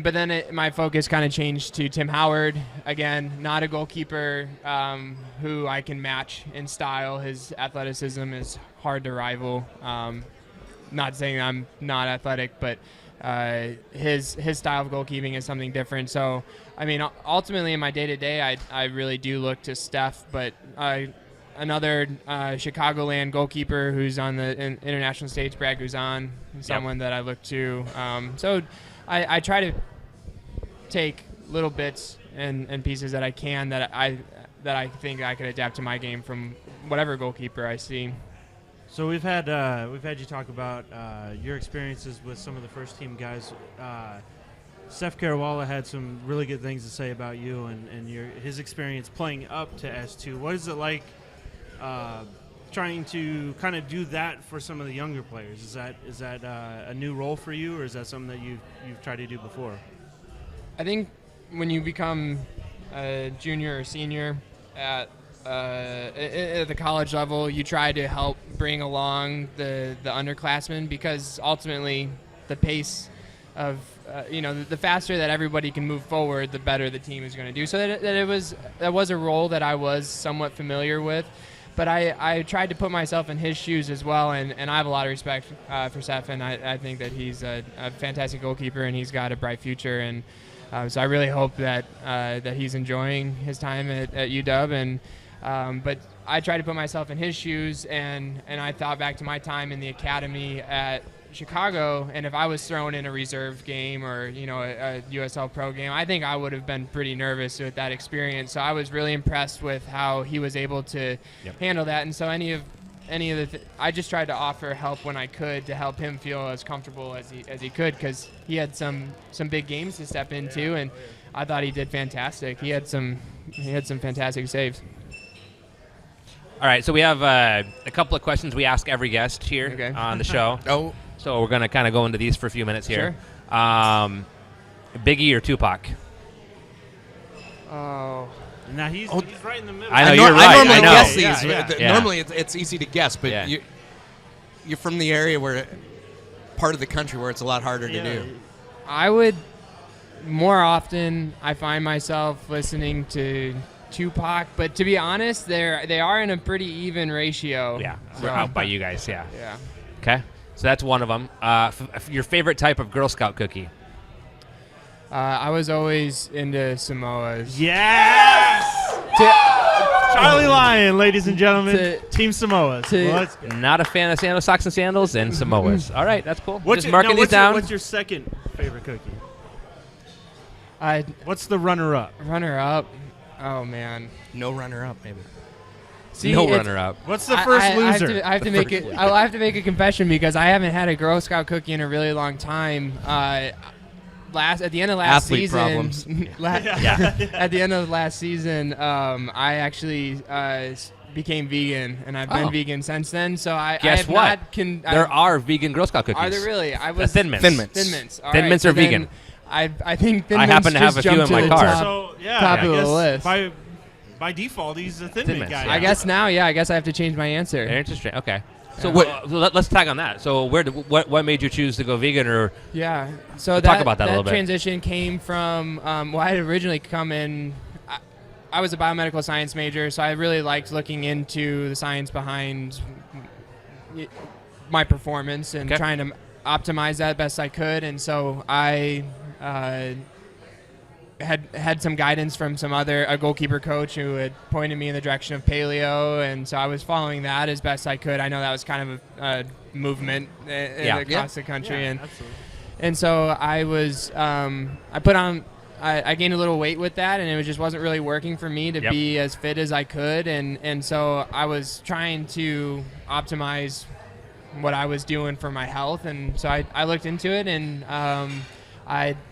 but then my focus kind of changed to Tim Howard. Again, not a goalkeeper who I can match in style. His athleticism is hard to rival. Not saying I'm not athletic, but his style of goalkeeping is something different. So, I mean, ultimately in my day-to-day, I really do look to Steph, but another Chicagoland goalkeeper who's on the international stage, Brad Guzan, someone that I look to. So I try to take little bits and pieces that I can that I think I could adapt to my game from whatever goalkeeper I see. So we've had you talk about your experiences with some of the first team guys. Steph Carawalla had some really good things to say about you and his experience playing up to S2. What is it like trying to kind of do that for some of the younger players? Is that a new role for you, or is that something that you've tried to do before? I think when you become a junior or senior at the college level, you try to help bring along the underclassmen, because ultimately the pace of the faster that everybody can move forward, the better the team is going to do. So that was a role that I was somewhat familiar with. But I tried to put myself in his shoes as well, and I have a lot of respect for Seth, and I think that he's a fantastic goalkeeper, and he's got a bright future, and so I really hope that he's enjoying his time at UW, but I tried to put myself in his shoes, and I thought back to my time in the academy at Chicago, and if I was thrown in a reserve game or a USL Pro game, I think I would have been pretty nervous with that experience. So I was really impressed with how he was able to handle that. And so I just tried to offer help when I could to help him feel as comfortable as he could, because he had some big games to step into, and I thought he did fantastic. He had some fantastic saves. All right, so we have a couple of questions we ask every guest here on the show. So we're going to kind of go into these for a few minutes here. Sure. Biggie or Tupac? Oh. Now he's right in the middle. I know, you're right. I normally I know. guess these. Yeah. Normally it's easy to guess, but you're from the area part of the country where it's a lot harder to do. I would more often I find myself listening to Tupac, but to be honest, they are in a pretty even ratio. Yeah, so. we're out by you guys. Yeah. Okay. So that's one of them. Your favorite type of Girl Scout cookie? I was always into Samoas. Yes! Charlie Lyon, ladies and gentlemen. To- Team Samoas. to- Well, let's go. Not a fan of sandals, socks and sandals, and Samoas. All right, that's cool. What's Just your- marking no, these what's your- down. What's your second favorite cookie? I What's the runner-up? Runner up. Oh man. No runner-up, maybe. see. No it's- runner-up. What's the first loser? I have to make it. I have to make a confession because I haven't had a Girl Scout cookie in a really long time. At the end of last Athlete season, problems. at the end of last season, I actually became vegan, and I've been vegan since then. So I Guess have what? Not There are vegan Girl Scout cookies. Are there really? I was Thin Mints. Thin Mints. Thin Mints. All Thin right, Mints so are then vegan. I think Thin I Mints happen to have just a few jumped in my to the car. top. So yeah, top I of the guess list. by default, he's a Thin Thin Mint Mints, guy. yeah. I guess now, yeah. I guess I have to change my answer. Very interesting. Okay. So Yeah. let's tag on that. So what made you choose to go vegan, or Yeah. So Talk that, about that a little bit. transition came from I had originally come in. I was a biomedical science major, so I really liked looking into the science behind my performance and Okay. trying to optimize that best I could. And so I had some guidance from a goalkeeper coach who had pointed me in the direction of paleo, and so I was following that as best I could. I know that was kind of a movement across the country, Yeah, and absolutely. and so I was I gained a little weight with that, and it just wasn't really working for me to Yep. be as fit as I could, and so I was trying to optimize what I was doing for my health, and so I looked into it, and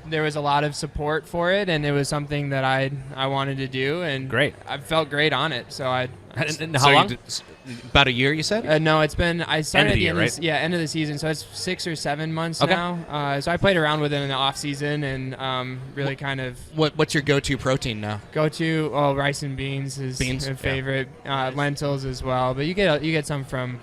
there was a lot of support for it, and it was something that I wanted to do, and Great. I felt great on it. So and So how you long? did about a year, you said? no, it's been I started End of at the year, end right? end of the season, so it's 6 or 7 months Okay. now. So I played around with it in the off season, and really kind of What's your go-to protein now? go to rice and beans is Beans? a Yeah. favorite. Lentils as well, but you get some from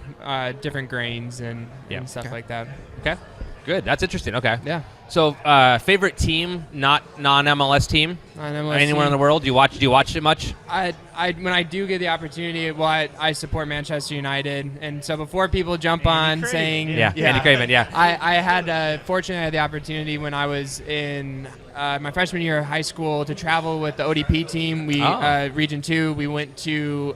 different grains and stuff Okay. like that. Okay. Good. That's interesting. Okay. Yeah. So favorite team, not non-MLS team, On MLS anywhere in the world. Do you watch it much? I when I do get the opportunity, I support Manchester United, and so before people jump Andy on Craven, saying yeah. Andy Craven. Yeah. I had fortunately I had the opportunity when I was in my freshman year of high school to travel with the ODP team. We Region 2. We went to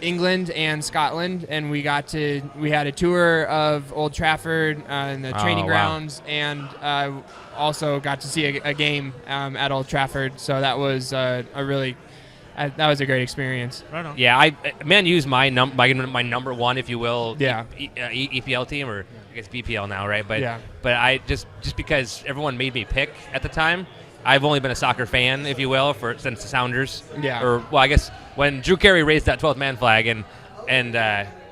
England and Scotland, and we had a tour of Old Trafford and the training wow. grounds, and also got to see a game at Old Trafford. So that was that was a great experience. Right on. Yeah, Man U's my number one, if you will. Yeah. EPL team, or I guess BPL now, right? But Yeah. but I just because everyone made me pick at the time. I've only been a soccer fan, if you will, since the Sounders. Yeah. Or well, I guess when Drew Carey raised that 12th man flag, and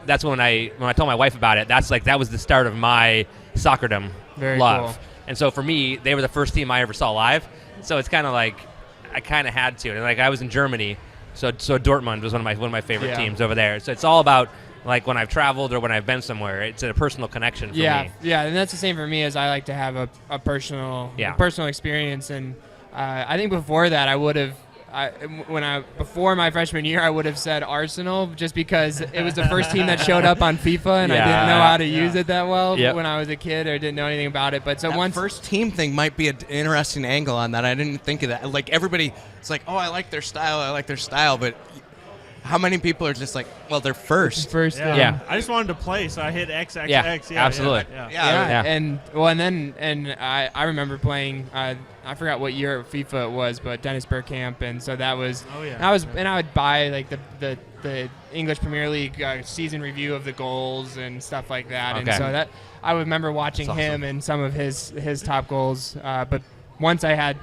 that's when I told my wife about it. That was the start of my soccerdom Very love. cool. And so for me, they were the first team I ever saw live. So it's kind of like I kind of had to. And like I was in Germany, so Dortmund was one of my favorite Yeah. teams over there. So it's all about like when I've traveled or when I've been somewhere. It's a personal connection for me. Yeah, and that's the same for me. As I like to have a personal experience, and I think before that I would have. Before my freshman year, I would have said Arsenal just because it was the first team that showed up on FIFA, and I didn't know how to use it that well when I was a kid, or didn't know anything about it. But so That once first team thing might be an interesting angle on that. I didn't think of that. Like everybody, it's like, oh, I like their style, but how many people are just like, well, they're first. Yeah. I just wanted to play, so I hit XXX. Yeah, absolutely. Yeah. And I remember playing. I forgot what year of FIFA it was, but Dennis Bergkamp, and so that was. Oh, yeah. And I would buy like the English Premier League season review of the goals and stuff like that, Okay. and so that I remember watching That's him awesome. and some of his top goals, but. Once I had,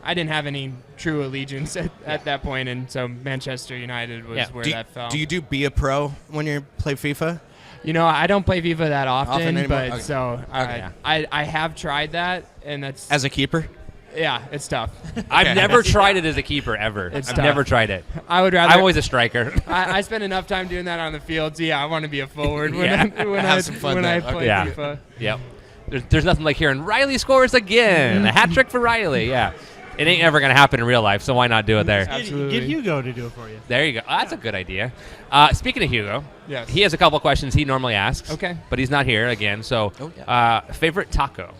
I didn't have any true allegiance at that point, and so Manchester United was where that fell. Do you do be a pro when you play FIFA? I don't play FIFA that often, anymore? but Okay. so Okay. I have tried that, and that's As a keeper? it's tough. I've never tried it as a keeper ever. It's I've tough. never tried it. I would rather. I'm always a striker. I spend enough time doing that on the field. So I want to be a forward when Yeah. Have some fun I there. play Yeah. FIFA. Yep. There's nothing like hearing Riley scores again. A hat trick for Riley. Yeah. It ain't ever going to happen in real life, so why not do it there? Absolutely. Get Hugo to do it for you. There you go. That's a good idea. Speaking of Hugo, Yes. he has a couple questions he normally asks. Okay. But he's not here again. So, Oh, yeah. favorite taco?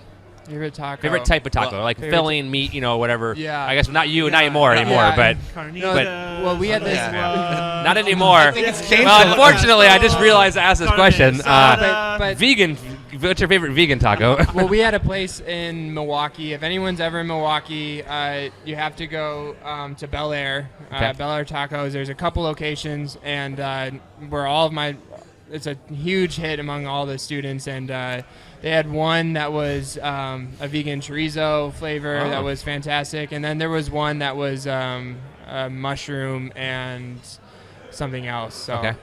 Favorite taco. Favorite type of taco, like favorite filling, meat, whatever. Yeah. I guess not anymore, Yeah. but Carnitas, well, we had this- not anymore. I think it's changed. Well, unfortunately, I just realized I asked this question. But- Vegan. What's your favorite vegan taco? Well, we had a place in Milwaukee. If anyone's ever in Milwaukee, you have to go to Bel Air. Okay. Bel Air Tacos. There's a couple locations, and where all of my, it's a huge hit among all the students. And they had one that was a vegan chorizo flavor Oh. that was fantastic, and then there was one that was a mushroom and something else. So Okay.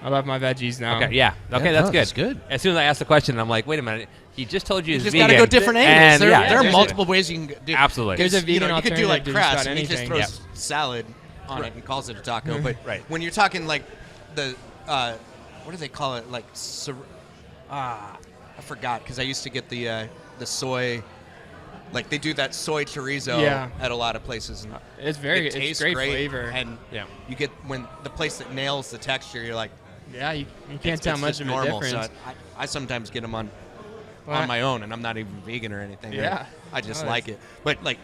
I love my veggies now. Okay, yeah. Okay, Yeah, that's no, good. that's good. As soon as I asked the question, I'm like, wait a minute. He just told you You he's just vegan. got to go different angles. And, There, yeah, there are there's- multiple ways you can do. Absolutely. There's a vegan you could do like alternative to just crust, about and he just anything. throws salad on it and calls it a taco. But Right. when you're talking like the what do they call it? Like I forgot because I used to get the soy. Like they do that soy chorizo Yeah. at a lot of places. And It's very, it it's tastes great flavor. and Yeah. you get when the place that nails the texture, you're like, Yeah, you can't tell it's much just of normal. a difference. So I sometimes get them on Well, my own, and I'm not even vegan or anything. Yeah. I just Oh, like it. But like,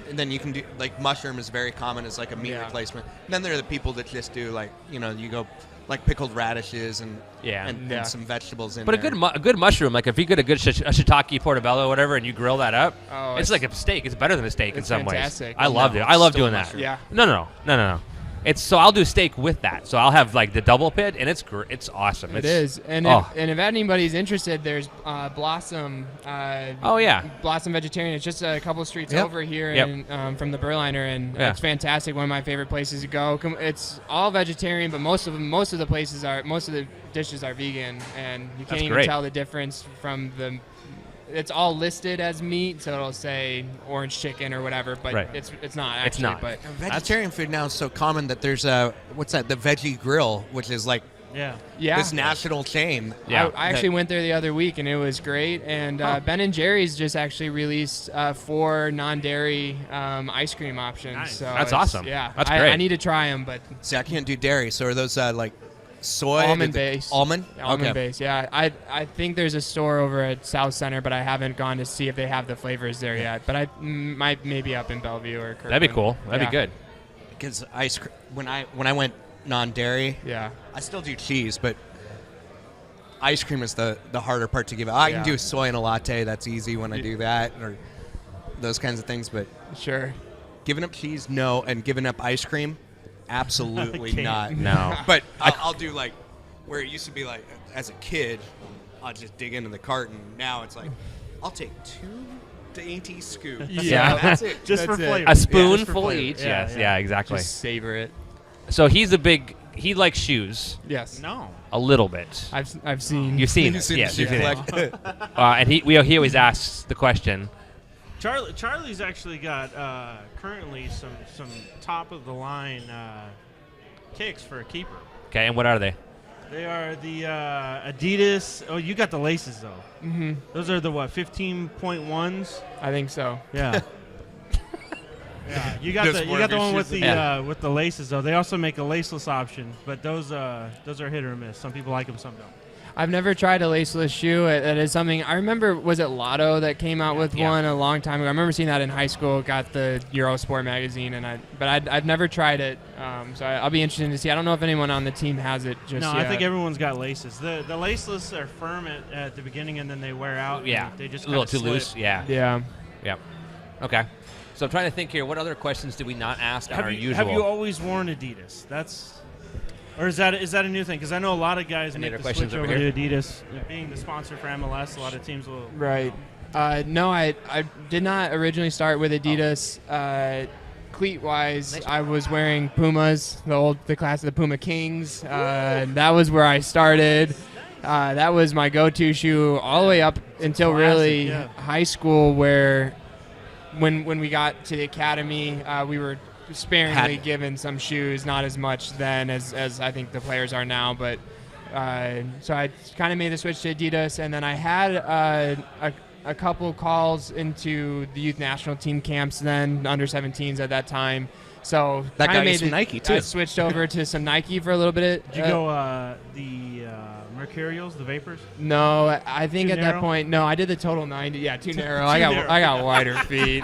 and then you can do like mushroom is very common as like a meat Yeah. replacement. And then there are the people that just do like you go like pickled radishes and Yeah. and Yeah. some vegetables in But there. a good mushroom, like if you get a good shiitake portobello or whatever, and you grill that up, Oh, it's it's- like a steak. It's better than a steak in it's some fantastic. ways. I love it. I love still doing that. mushroom. Yeah. No. It's so I'll do steak with that. So I'll have like the double pit, and it's awesome. It is, and oh. if anybody's interested, there's Blossom. Oh yeah. Blossom Vegetarian. It's just a couple streets Yep. over here Yep. from the Berliner, and Yeah. it's fantastic. One of my favorite places to go. It's all vegetarian, but most of the dishes are vegan, and you That's can't even great. tell the difference from the. It's all listed as meat, so it'll say orange chicken or whatever, but Right. it's not actually. It's not. But And vegetarian food now is so common that there's what's that? The Veggie Grill, which is like Yeah. yeah, this national chain. Yeah. I actually went there the other week and it was great. And Ben and Jerry's just actually released 4 non-dairy ice cream options. Nice. So That's it's- awesome. Yeah, That's I great. need to try them, but See, I can't do dairy. So are those like soy? almond based. Almond. Almond okay. based. Yeah, I think there's a store over at South Center, but I haven't gone to see if they have the flavors there yet. But I might maybe up in Bellevue or Kirkland. That'd be cool. That'd Yeah. be good. Because ice cream. When I went non-dairy, Yeah. I still do cheese, but ice cream is the harder part to give out. I can Yeah. do soy in a latte. That's easy when I do that, or those kinds of things. But Sure. giving up cheese, no, and giving up ice cream, absolutely Can't. not. No. But I'll do like where it used to be like as a kid, I'll just dig into the carton. Now it's like I'll take 2 dainty scoops. Yeah. That's it. Just for That's it. flavor. A Just for spoonful flavor. each. Yeah, Yes. yeah. Yeah. Exactly. Just savor it. So he likes shoes Yes. No. a little bit. I've seen. You've seen You've it. seen Yes. the You've shoe seen it. collection. And he always asks the question. Charlie's actually got currently some top of the line kicks for a keeper. Okay. And what are they? They are the Adidas. Oh, you got the laces though. Mm-hmm. Those are the what 15.1s. I think so. Yeah. Yeah, you got Just the one of your one with shoes. the with the laces though. They also make a laceless option, but those are hit or miss. Some people like them, some don't. I've never tried a laceless shoe. That is something I remember. Was it Lotto that came out with Yeah. one a long time ago? I remember seeing that in high school. Got the Eurosport magazine, but I've never tried it. So I'll be interested to see. I don't know if anyone on the team has it just No, yet. I think everyone's got laces. The laceless are firm at the beginning and then they wear out. Yeah. and they just a little kinda too loose. slip. Yeah. Yeah. Yep. Okay. So I'm trying to think here. What other questions did we not ask on our Have usual? you always worn Adidas? Or is that a new thing? Because I know a lot of guys Any make other the questions switch over over here? to Adidas. Being the sponsor for MLS, a lot of teams will. Right. No, I did not originally start with Adidas. Cleat wise, I was wearing Pumas, the class of the Puma Kings. That was where I started. That was my go-to shoe all the way up until classic, really yeah. high school, where when we got to the academy, we were sparingly given some shoes, not as much then as I think the players are now. But so I kind of made the switch to Adidas, and then I had a couple calls into the youth national team camps then, under 17s at that time. So That kinda got you made some Nike, too. I switched over to some Nike for a little bit. Did you go the Mercurials, the vapors. No, I think Too at narrow? that point, no, I did the total 90. Yeah, too narrow. Too narrow. I got wider feet.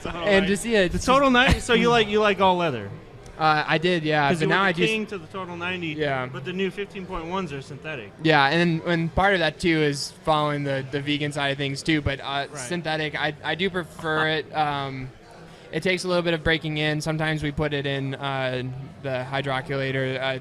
And to see it, The total 90. So you like all leather? I did, yeah. Because But now I just king to the total 90. Yeah. But the new 15.1s are synthetic. yeah, and part of that too is following the vegan side of things too. But synthetic, I do prefer it. It takes a little bit of breaking in. Sometimes we put it in the hydroculator.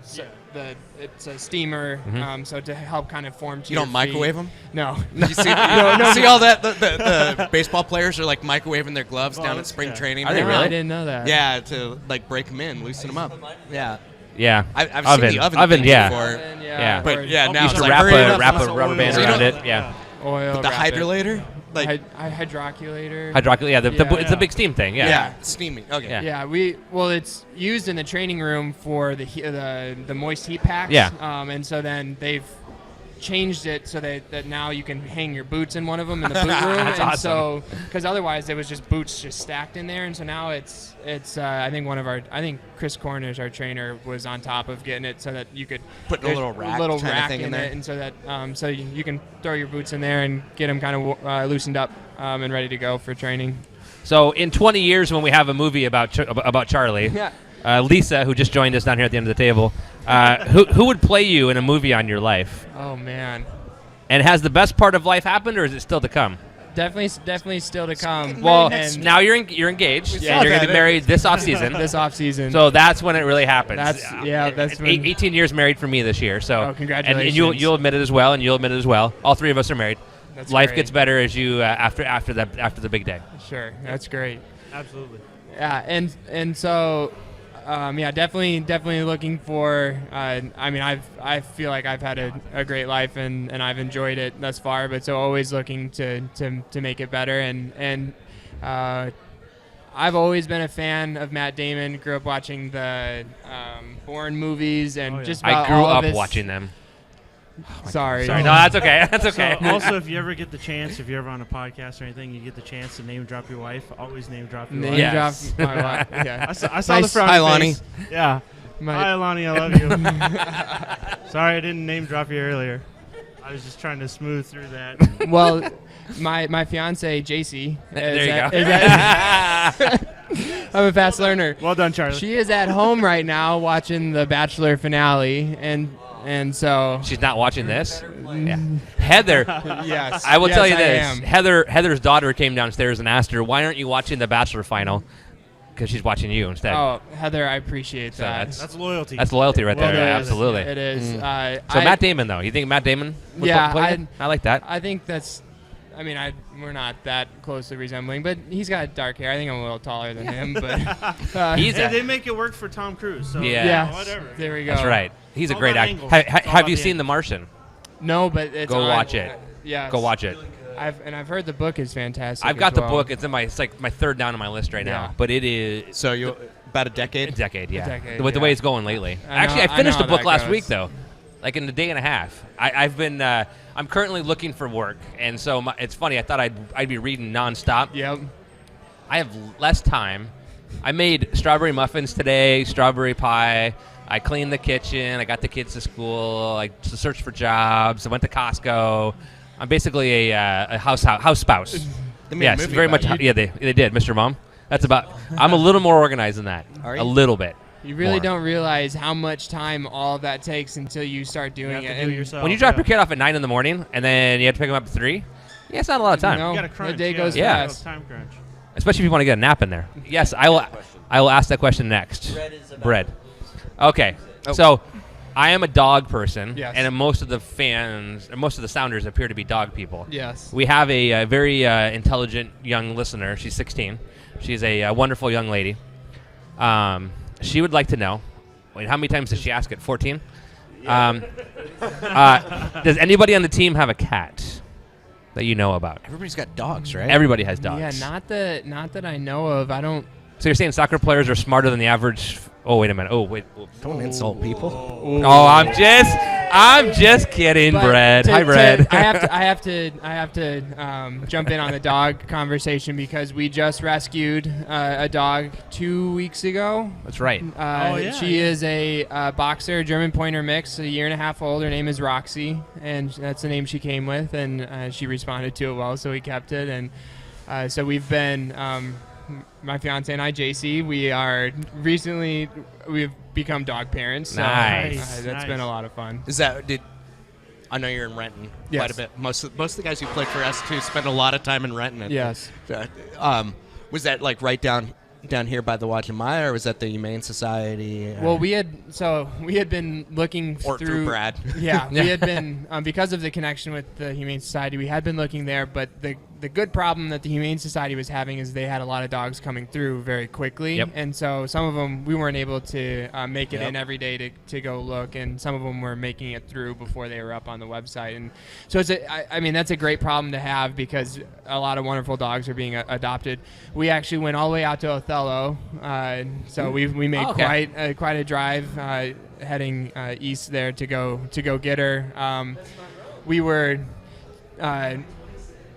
It's a steamer, so to help kind of form. To You don't microwave them? No. You see, see all that? The baseball players are like microwaving their gloves down at spring yeah. training. Are they No, really? I didn't know that. Yeah, to like break them in, loosen them up. Yeah, Yeah. I've Oven. seen the oven Oven, things yeah. before. Yeah. But yeah, now Used it's to like wrap hurry it up, a let's- rubber band So you around don't- it. Yeah. Oil. the wrap it. hydrolator, like Hydroculator. Yeah. It's a Yeah. big steam thing. Yeah. yeah, steaming. Okay. Yeah. Yeah, it's used in the training room for the moist heat packs. Yeah. And so then they've changed it so that now you can hang your boots in one of them in the boot room. That's and awesome. so because otherwise it was just boots just stacked in there, and so now it's I think Chris Cornish, our trainer, was on top of getting it so that you could Put a there's little rack little kinda rack thing in there. it, and so that so you can throw your boots in there and get them kind of loosened up and ready to go for training. So in 20 years, when we have a movie about Charlie, Yeah. Lisa, who just joined us down here at the end of the table, who would play you in a movie on your life? Oh man. And has the best part of life happened, or is it still to come? Definitely still to come. Well, And now you're engaged, Yeah. and you're going to be married this off season. this off season. So that's when it really happens. That's when 18 years married for me this year. So Oh, congratulations. And you'll admit it as well, and you'll admit it as well. All three of us are married. That's Life great. gets better as you after the big day. Sure, that's great. Absolutely. Yeah, and so definitely looking for. I feel like I've had a great life and I've enjoyed it thus far, but so always looking to make it better and I've always been a fan of Matt Damon. Grew up watching the Bourne movies and Oh, yeah. just about I grew all of up his, watching them. Sorry. Sorry, no, that's okay. That's okay. So also, if you ever get the chance, if you're ever on a podcast or anything, you get the chance to name drop your wife. Always name drop your Name wife. Yes. drop my wife. Yeah. I saw the Nice. frowny Hi, Lonnie. face. Yeah. My- Hi, Lonnie. I love you. Sorry, I didn't name drop you earlier. I was just trying to smooth through that. Well, my fiance JC. There you go. I'm a fast learner. Well done, Charlie. She is at home right now watching the Bachelor finale, and so She's not watching this. Yeah. Heather, yes, I will tell you I this. am. Heather's daughter came downstairs and asked her, "Why aren't you watching the Bachelor final?" Because she's watching you instead. Oh, Heather, I appreciate So that. That's loyalty. That's loyalty right Well, there. it is. Absolutely. It is. So I, Matt Damon, though, you think Matt Damon? Would Yeah, play you? I like that. I think that's. I mean, we're not that closely resembling, but he's got dark hair. I think I'm a little taller than him, but He's Hey, a- they make it work for Tom Cruise. So Yeah. yeah, whatever. there we go. That's right. He's a all great about actor. angles. Ha- It's all have about you the seen The Martian? No, but it's Go on- watch it. Yeah, Go watch it. I've heard the book is fantastic. I've got as the well. book. It's like my third down on my list right Yeah. now. But it is So you about a a decade. decade, yeah. decade, With the yeah. way it's going lately. I Actually, know- I finished I know the book how that last goes. week though, like in a day and a half. I've been. I'm currently looking for work, and so it's funny. I thought I'd be reading nonstop. Yep. I have less time. I made strawberry muffins today, strawberry pie. I cleaned the kitchen. I got the kids to school. I searched for jobs. I went to Costco. I'm basically a house spouse. They made a Yes, movie very about much. you. Yeah, they did, Mr. Mom. That's about. I'm a little more organized than that. Are A you? little bit. You really more. don't realize how much time all of that takes until you start You doing have it. to do it yourself. When you drop yeah. your kid off at 9 in the morning and then you have to pick him up at 3, yeah, it's not a lot of time. No. You got to crunch. The day goes Yeah. fast. Time crunch. Especially if you want to get a nap in there. Yes, I will ask that question next. Bread. Okay. So I am a dog person, Yes. and most of the fans, or most of the sounders appear to be dog people. Yes. We have a very intelligent young listener. She's 16. She's a wonderful young lady. She would like to know, wait, how many times does she ask it? 14? Does anybody on the team have a cat that you know about? Everybody's got dogs, right? Everybody has dogs. Yeah, not that I know of. I don't. So you're saying soccer players are smarter than the average? Oh, wait a minute. Oh, wait. Don't insult people. Oh, I'm I'm just kidding, But Brad. to- Hi, to- Brad. I have to jump in on the dog conversation because we just rescued a dog 2 weeks ago. That's right. She is a boxer, German Pointer mix, a year and a half old. Her name is Roxy, and that's the name she came with, and she responded to it well, so we kept it. And so we've been, my fiance and I, JC, we've become dog parents. So, Nice. that's Nice. been a lot of fun. Is that I know you're in Renton Yes. quite a bit. Most of the guys who play for S2 spend a lot of time in Renton. Yes. Was that like right down here by the Wajimaya, or was that the Humane Society? Well, we had been looking or through Brad. Yeah, we had been because of the connection with the Humane Society. We had been looking there, but the good problem that the Humane Society was having is they had a lot of dogs coming through very quickly, Yep. and so some of them we weren't able to make it Yep. in every day to go look, and some of them were making it through before they were up on the website, and so I mean that's a great problem to have because a lot of wonderful dogs are being adopted. We actually went all the way out to Othello, so we made Okay. quite a drive heading east there to go get her. We were.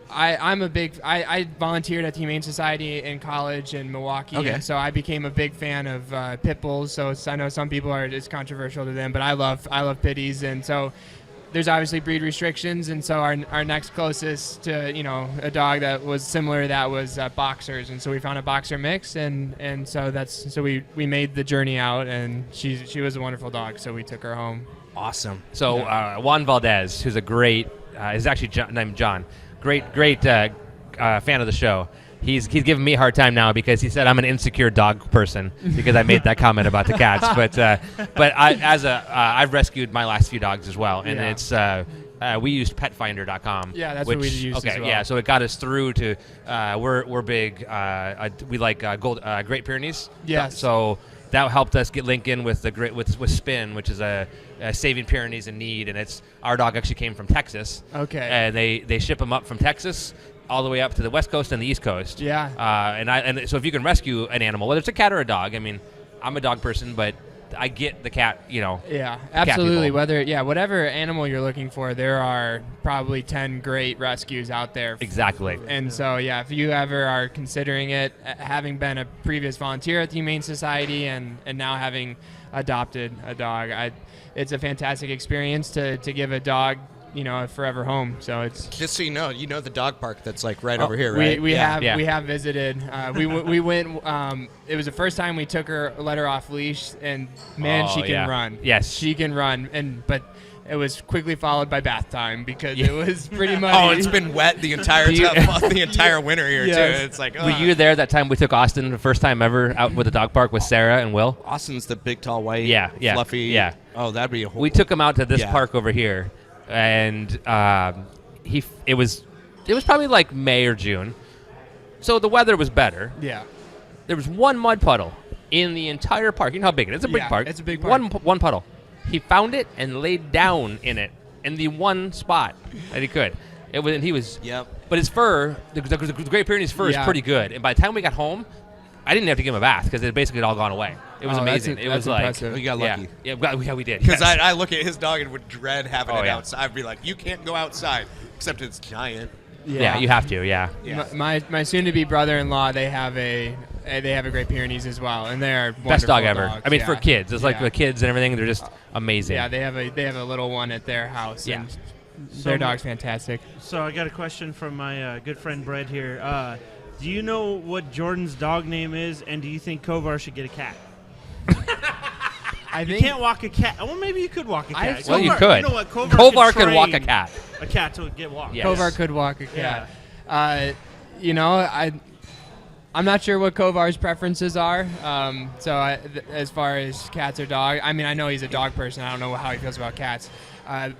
I volunteered at the Humane Society in college in Milwaukee, Okay. and so I became a big fan of pit bulls. So I know some people it's controversial to them, but I love pitties, and so there's obviously breed restrictions, and so our next closest to a dog that was similar to that was boxers, and so we found a boxer mix, and so we made the journey out, and she was a wonderful dog, so we took her home. Awesome. So Juan Valdez, who's a great, is actually named John, great fan of the show. He's giving me a hard time now because he said I'm an insecure dog person because I made that comment about the cats. But I've rescued my last few dogs as well, and it's we used PetFinder.com. Yeah, that's what we used Okay, as well. yeah, so it got us through to we're big. We like Great Pyrenees. Yes. So that helped us get linked in with with Spin, which is a Saving Pyrenees in Need, and our dog actually came from Texas. Okay. And they ship them up from Texas all the way up to the West Coast and the East Coast. Yeah. And so if you can rescue an animal, whether it's a cat or a dog, I mean, I'm a dog person, but I get the cat, Yeah, cat absolutely. people. Whatever animal you're looking for, there are probably 10 great rescues out there. Exactly. And so, if you ever are considering it, having been a previous volunteer at the Humane Society and now having adopted a dog, it's a fantastic experience to give a dog, a forever home. So it's Just so you know the dog park that's like right over here, right? We Yeah. have visited. We went. It was the first time we let her off leash, and man, Oh, she can yeah. run. Yes. she can run, but it was quickly followed by bath time because it was pretty much. Oh, it's been wet the entire the entire winter here Yes. too. It's like Were you there that time we took Austin the first time ever out with the dog park with Sarah and Will? Austin's the big, tall, white, Yeah, fluffy. yeah. Oh, that'd be a whole. We took him out to this Yeah. park over here, and it was probably like May or June, so the weather was better. Yeah. There was one mud puddle in the entire park. You know how big it is. It's a big Yeah, park. it's a big park. One puddle. He found it and laid down in it in the one spot that he could. He was. Yep. But his fur, the Great Pyrenees fur, is Yeah. pretty good. And by the time we got home, I didn't have to give him a bath because it basically had all gone away. It was Oh, amazing. that's It was like impressive. You got lucky. Yeah, we did. Because yes. I look at his dog and would dread having Oh, it yeah. outside. I'd be like, you can't go outside, except it's giant. Yeah, you have to. Yeah. Yeah. My soon-to-be brother-in-law, they have a Great Pyrenees as well, and they are Best dog wonderful ever. dogs, I mean, yeah. for kids, it's like Yeah. the kids and everything. They're just amazing. Yeah, they have a little one at their house. Yeah. And their dog's fantastic. So I got a question from my good friend Brett here. Do you know what Jordan's dog name is, and do you think Kovar should get a cat? I You think can't walk a cat. Well, maybe you could walk a cat. Well, you Kovar- could. You know what? Kovar could walk a train cat. A cat to get walked. Yes. Kovar could walk a cat. I'm not sure what Kovar's preferences are. As far as cats or dog, I mean, I know he's a dog person. I don't know how he feels about cats.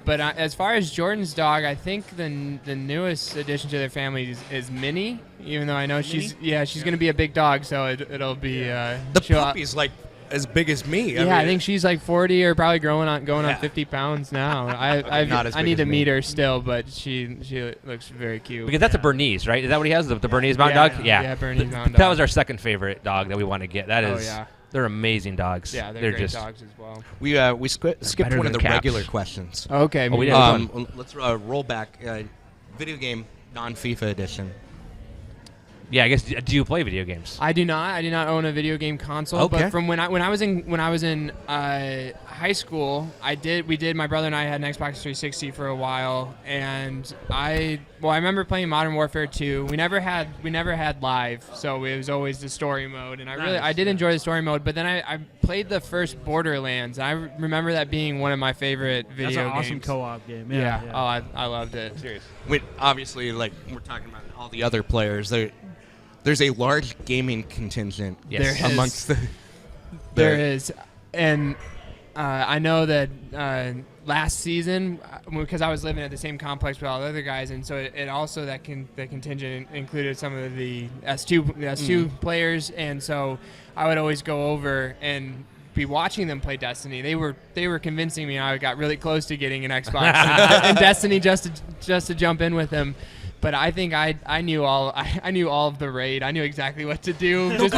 But as far as Jordan's dog, I think the newest addition to their family is Minnie. Even though I know she's going to be a big dog, so it'll be The she'll- puppy's like as big as me. I think she's like 40 or probably going on Yeah. 50 pounds now. Not as I big need as to me. meet her still, but she looks very cute. Because that's a Bernese, right? Is that what he has? The Bernese Mountain Yeah, Dog? yeah, Bernese Mountain That Dog. was our second favorite dog that we want to get. That Oh, is yeah. They're amazing dogs. Yeah, they're great just dogs as well. We skipped better one of than the caps. regular questions. Okay. we did. Let's roll back. Video game non-FIFA edition. Yeah, I guess. Do you play video games? I do not. I do not own a video game console. Okay. But from when I was in high school, we did. My brother and I had an Xbox 360 for a while, and I remember playing Modern Warfare 2. We never had live, so it was always the story mode, and I did enjoy the story mode. But then I played the first Borderlands. I remember that being one of my favorite video games. That's an awesome co-op game. Yeah. Yeah. Oh, I loved it. Seriously. Obviously, like we're talking about all the other players. There's a large gaming contingent Yes. There is. amongst the. There is, and I know that last season, because I was living at the same complex with all the other guys, and so it also the contingent included some of the S2 players, and so I would always go over and be watching them play Destiny. They were convincing me I got really close to getting an Xbox and Destiny just to jump in with them. But I think I knew all of the raid. I knew exactly what to do just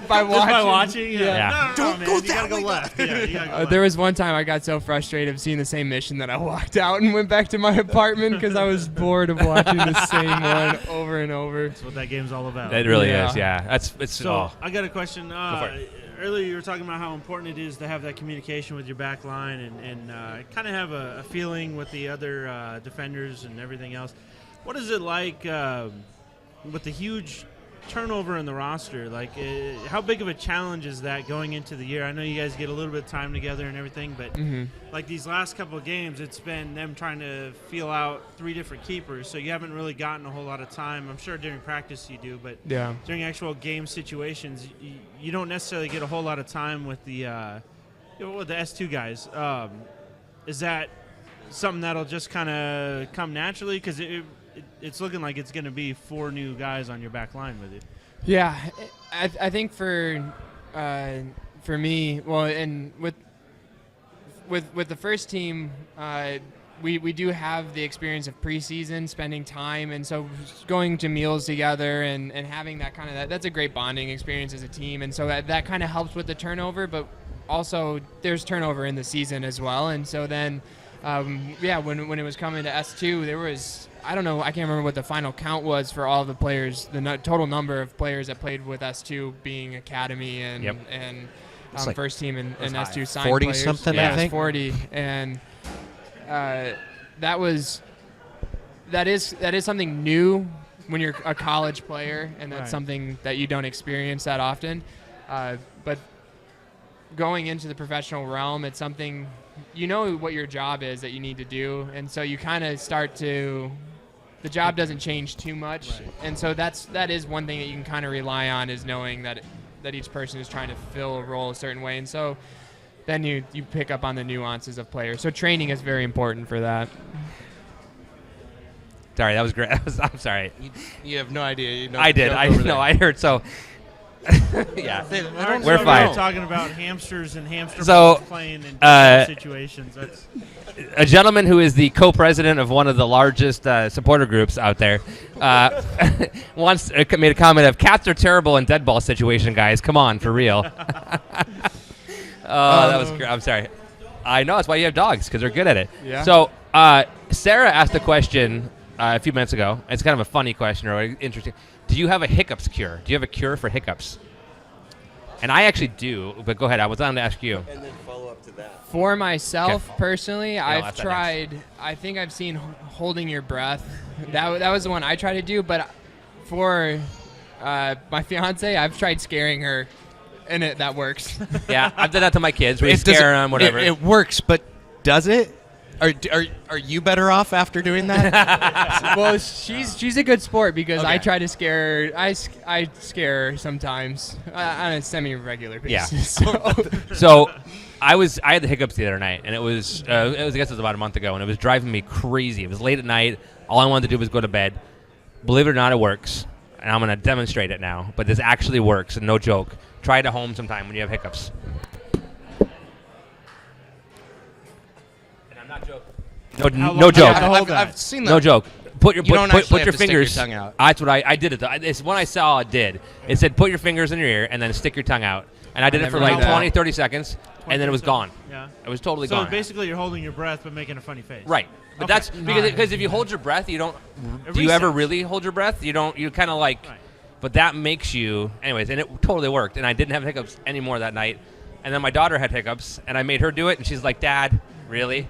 by watching. Yeah. No, man. You gotta go left. Yeah, you gotta go left. There was one time I got so frustrated of seeing the same mission that I walked out and went back to my apartment because I was bored of watching the same one over and over. That's what that game's all about. It really Yeah. is. Yeah. It's. So I got a question. for it. Earlier you were talking about how important it is to have that communication with your back line and kind of have a feeling with the other defenders and everything else. What is it like with the huge turnover in the roster? Like, how big of a challenge is that going into the year? I know you guys get a little bit of time together and everything, but like these last couple of games, it's been them trying to feel out 3 different keepers, so you haven't really gotten a whole lot of time. I'm sure during practice you do, but Yeah. during actual game situations, you don't necessarily get a whole lot of time with the S2 guys. Is that something that'll just kind of come naturally? Because it's looking like it's going to be 4 new guys on your back line with you. Yeah, I think for me, well, and with the first team, we do have the experience of preseason, spending time, and so going to meals together and having that kind of that's a great bonding experience as a team, and so that kind of helps with the turnover, but also there's turnover in the season as well, and so then when it was coming to S2, there was, I don't know, I can't remember what the final count was for all the players, the total number of players that played with S2 being academy and like first team and S2 signed 40 players. something, Yeah, I think. 40, and that is something new when you're a college player, and that's Right. something that you don't experience that often. But going into the professional realm, it's something, you know what your job is that you need to do, and so you kind of start to, the job doesn't change too much, Right. and so that is one thing that you can kind of rely on, is knowing that each person is trying to fill a role a certain way, and so then you pick up on the nuances of players. So training is very important for that. Sorry, that was great. I'm sorry. You have no idea. You know, I did. joke I over know. there. I heard. So yeah. We're fine. talking about hamsters and hamster So, balls playing in uh, different situations. That's A gentleman who is the co-president of one of the largest supporter groups out there once made a comment of, "Cats are terrible in dead ball situation, guys. Come on, for real." That was great. I'm sorry. I know, that's why you have dogs, because they're good at it. Yeah. So Sarah asked a question a few minutes ago. It's kind of a funny question, or interesting. Do you have a hiccups cure? Do you have a cure for hiccups? And I actually do, but go ahead. I was on to ask you. And then follow up to that. For myself, personally, I've that's that tried. I think I've seen holding your breath. That was the one I tried to do. But for my fiance, I've tried scaring her, and that works. Yeah, I've done that to my kids. We It scare doesn't- them, whatever. It works, but does it? Are you better off after doing that? Well, she's a good sport because I Okay. try to scare her. I scare her sometimes on a semi-regular Yeah. basis. So. So I had the hiccups the other night, and it was I guess it was about a month ago, and it was driving me crazy. It was late at night. All I wanted to do was go to bed. Believe it or not, it works, and I'm going to demonstrate it now. But this actually works, and no joke. Try it at home sometime when you have hiccups. And I'm not joking. No long- joke. Yeah, hold that. I've seen that. No joke. put your You don't actually put have your to stick fingers. your tongue out. That's what I did it. It's when I saw it did. It said put your fingers in your ear and then stick your tongue out. And I did it for never like did that. 20, 30 seconds, and then it was gone. Yeah. It was totally So gone. basically, you're holding your breath but making a funny face. Right. But Okay. that's because if you hold your breath, you don't. It Do you ever resets. really hold your breath? You don't. You kind of like. Right. But that makes you, anyways, and it totally worked. And I didn't have hiccups anymore that night. And then my daughter had hiccups, and I made her do it, and she's like, "Dad, really?"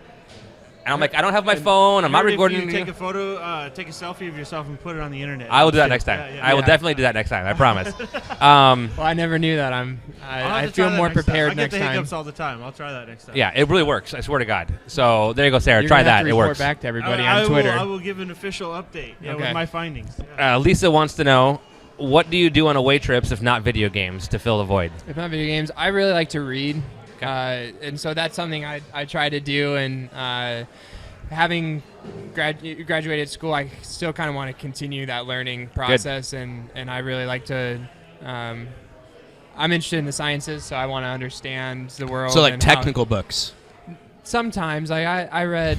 And I'm like, "I don't have my phone. I'm not Maybe recording." If you take a photo, take a selfie of yourself and put it on the internet. I will do that next time. Yeah, yeah, I will yeah. definitely do that next time. I promise. Well, I never knew that. I'll have I to feel try that more next time. prepared I get next the time. hiccups all the time. I'll try that next time. Yeah, it really works. I swear to God. So there you go, Sarah. You're Try gonna have that. to It report works. back to everybody I on Twitter. I will give an official update Okay. with my findings. Yeah. Lisa wants to know, what do you do on away trips if not video games to fill the void? If not video games, I really like to read, and so that's something I try to do. And having graduated school, I still kind of want to continue that learning process, and I really like to. I'm interested in the sciences, so I want to understand the world. So like and how- technical books. sometimes, like I read.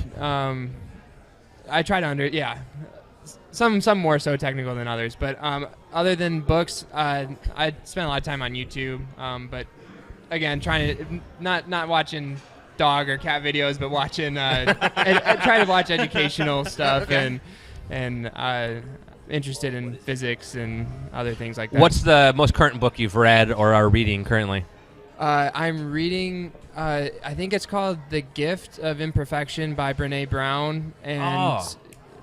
I try to some more so technical than others, but other than books, I spend a lot of time on YouTube. But again, trying to not watching dog or cat videos, but watching try to watch educational stuff and interested in physics and other things like that. What's the most current book you've read or are reading currently? I'm reading. I think it's called "The Gift of Imperfection" by Brené Brown. And Oh.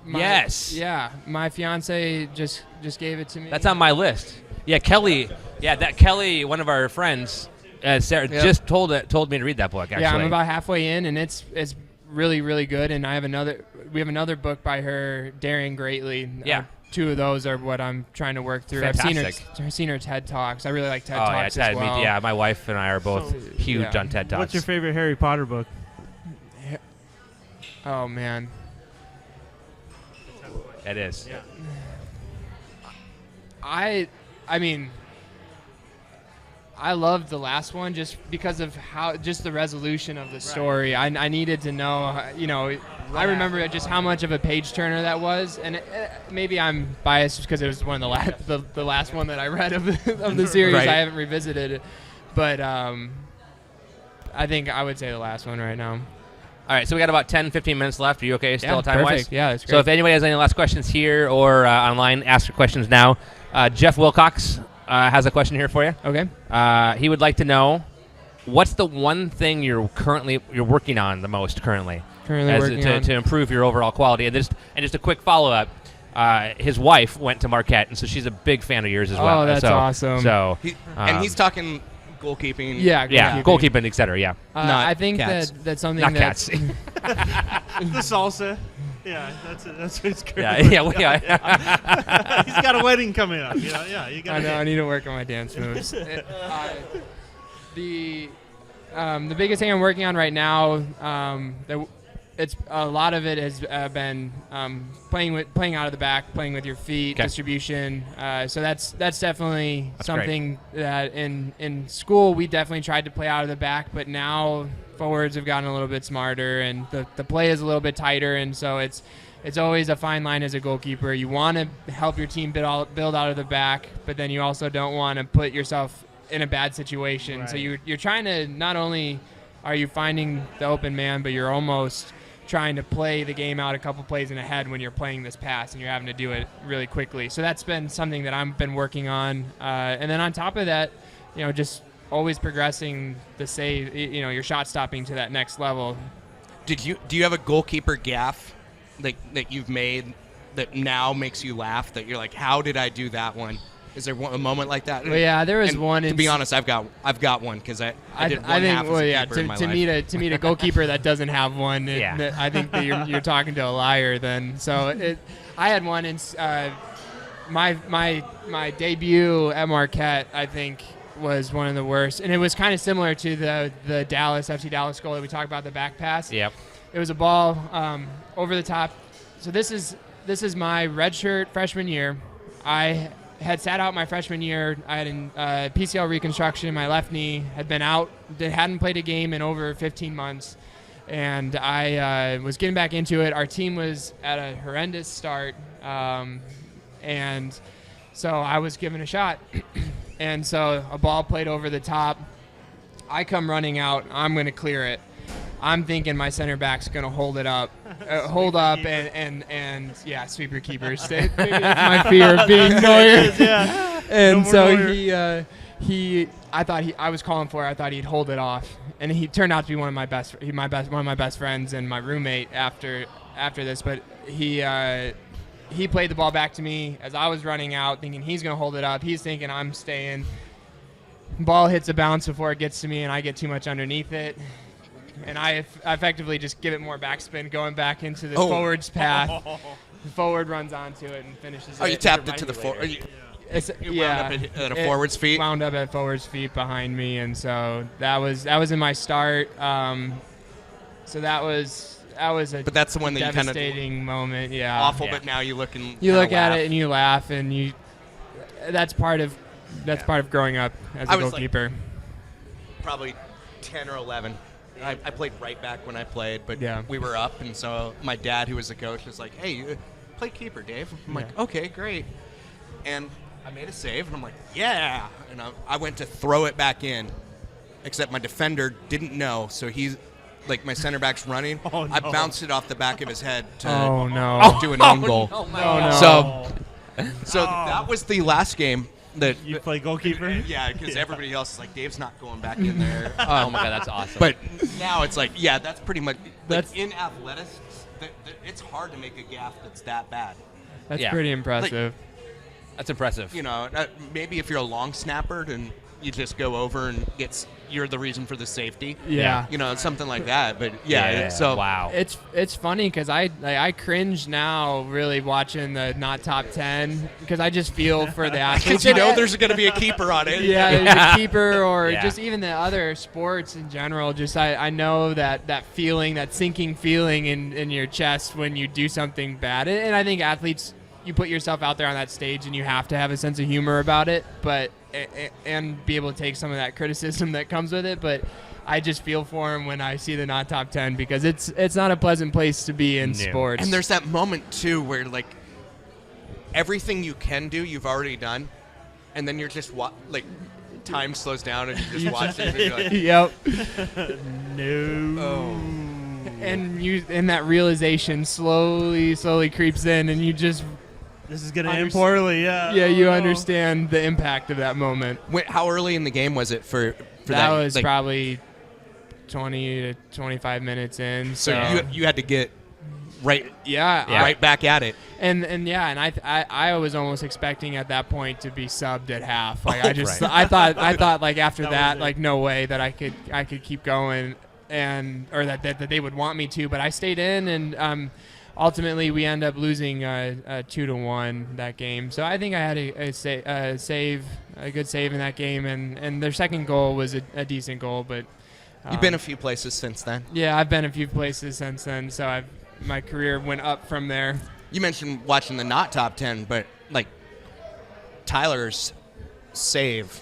Yes. Yeah, my fiance just gave it to me. That's on my list. Yeah, Kelly. Yeah, that Kelly, one of our friends, Sarah, Yep. just told me to read that book. Actually, Yeah, I'm about halfway in, and it's really really good. And we have another book by her, Daring Greatly. Yeah. Two of those are what I'm trying to work through. Fantastic. I've seen her TED Talks. I really like TED Oh yeah, Talks Ted. as well. Yeah, my wife and I are both So- huge Yeah. on TED Talks. What's your favorite Harry Potter book? Oh man. It is. Yeah. I mean, I loved the last one just because of just the resolution of the story. I needed to know, I remember just how much of a page turner that was, and maybe I'm biased just because it was one of the last one that I read of the series. Right. I haven't revisited it, but I think I would say the last one right now. All right, so we got about 10, 15 minutes left. Are you okay still Yeah, time-wise? perfect. Yeah, that's So great. if anybody has any last questions here or online, ask your questions now. Jeff Wilcox has a question here for you. Okay. He would like to know, what's the one thing you're working on the most currently Currently working on. to improve your overall quality? And just a quick follow-up. His wife went to Marquette, and so she's a big fan of yours as well. Oh, that's So- awesome. So And he's talking goalkeeping. Yeah. yeah, goalkeeping, et cetera. Yeah, Not I think cats. that's something not that's cats. The salsa. Yeah, that's what it's great. yeah, yeah. He's got a wedding coming up. Yeah, you got. I know. I need to work on my dance moves. The biggest thing I'm working on right now, it's a lot of it has been playing out of the back, playing with your feet, Okay. distribution. So that's definitely That's something that in school we definitely tried to play out of the back, but now forwards have gotten a little bit smarter and the play is a little bit tighter, and so it's always a fine line as a goalkeeper. You want to help your team build out of the back, but then you also don't want to put yourself in a bad situation. Right. So you're trying to, not only are you finding the open man, but you're almost trying to play the game out a couple plays in ahead when you're playing this pass, and you're having to do it really quickly. So that's been something that I've been working on. And then on top of that, just always progressing the save, your shot stopping to that next level. Do you have a goalkeeper gaffe that you've made that now makes you laugh? That you're like, how did I do that one? Is there a moment like that? Well, yeah, there was And one. To be honest, I've got one because I did one half as a keeper in my to life. meet a goalkeeper that doesn't have one, Yeah. I think that you're talking to a liar. Then, so I had one in my debut at Marquette. I think was one of the worst, and it was kind of similar to the Dallas FC Dallas goal that we talked about, the back pass. Yep. It was a ball over the top. So this is my redshirt freshman year. I had sat out my freshman year. I had PCL reconstruction in my left knee. Had been out. Hadn't played a game in over 15 months. and I was getting back into it. Our team was at a horrendous start, and so I was given a shot. And so a ball played over the top. I come running out. I'm going to clear it. I'm thinking my center back's going to hold it up. And yeah, sweeper keepers. Maybe that's my fear of being Neuer. And so I was calling for it. I thought he'd hold it off. And he turned out to be one of my best friends and my roommate after this. But he played the ball back to me as I was running out, thinking he's going to hold it up. He's thinking I'm staying. Ball hits a bounce before it gets to me, and I get too much underneath it. And I effectively just give it more backspin, going back into the forward's path. The forward runs onto it and finishes it. You tapped it to the forward. You wound up at a forward's feet? Wound up at forward's feet behind me, and so that was in my start. So that was But that's the one that you kind of devastating moment. Yeah, awful. Yeah. But now you look at it and you laugh, and that's part of growing up as a goalkeeper. Probably 10 or 11. I played right back when I played, but Yeah. we were up, and so my dad, who was the coach, was like, "Hey, you play keeper, Dave." I'm like, "Okay, great." And I made a save, and I'm like, "Yeah!" And I went to throw it back in, except my defender didn't know, so he's like, my center back's running. Oh, no. I bounced it off the back of his head to do an own goal. So that was the last game. That You play goalkeeper? Yeah, because everybody else is like, Dave's not going back in there. Oh my God, that's awesome. But now it's like, yeah, that's pretty much. Like, in athletics, it's hard to make a gaff that's that bad. That's Yeah. pretty impressive. That's impressive. You know, maybe if you're a long snapper and you just go over and you're the reason for the safety. Yeah. You know, something like that. But yeah, so wow. It's funny because I cringe now really watching the not top 10 because I just feel for the athletes. because you know there's going to be a keeper on it. Yeah, there's a keeper or Yeah. just even the other sports in general. Just I know that feeling, that sinking feeling in your chest when you do something bad. And I think athletes, you put yourself out there on that stage and you have to have a sense of humor about it, and be able to take some of that criticism that comes with it. But I just feel for him when I see the not top 10 because it's not a pleasant place to be in sports. And there's that moment too where like everything you can do, you've already done, and then you're just time slows down and you just watch it. And you're like, Yep. No. And that realization slowly creeps in, and you just This is going to end poorly, yeah. you understand the impact of that moment. wait, how early in the game was it for that? That was like, probably 20 to 25 minutes in. so you had to get right back at it. And I was almost expecting at that point to be subbed at half. Like I thought like after that like no way that I could keep going or that they would want me to, but I stayed in and ultimately we end up losing 2-1 that game. So I think I had a good save in that game, and their second goal was a decent goal, but You've been a few places since then. yeah, I've been a few places since then, so my career went up from there. You mentioned watching the not top 10, but like Tyler's save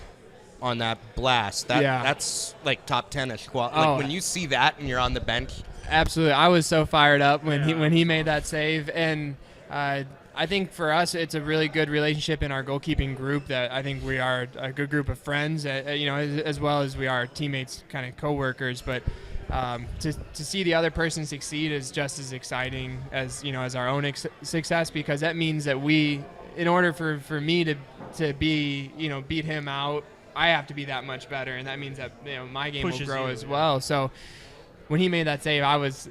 on that blast, that's like top 10ish. Like when you see that and you're on the bench. Absolutely, I was so fired up when he made that save, and I think for us it's a really good relationship in our goalkeeping group. That I think we are a good group of friends, as well as we are teammates, kind of coworkers. But to see the other person succeed is just as exciting as our own success, because that means that in order for me to be beat him out, I have to be that much better, and that means that my game will grow as well. So when he made that save, I was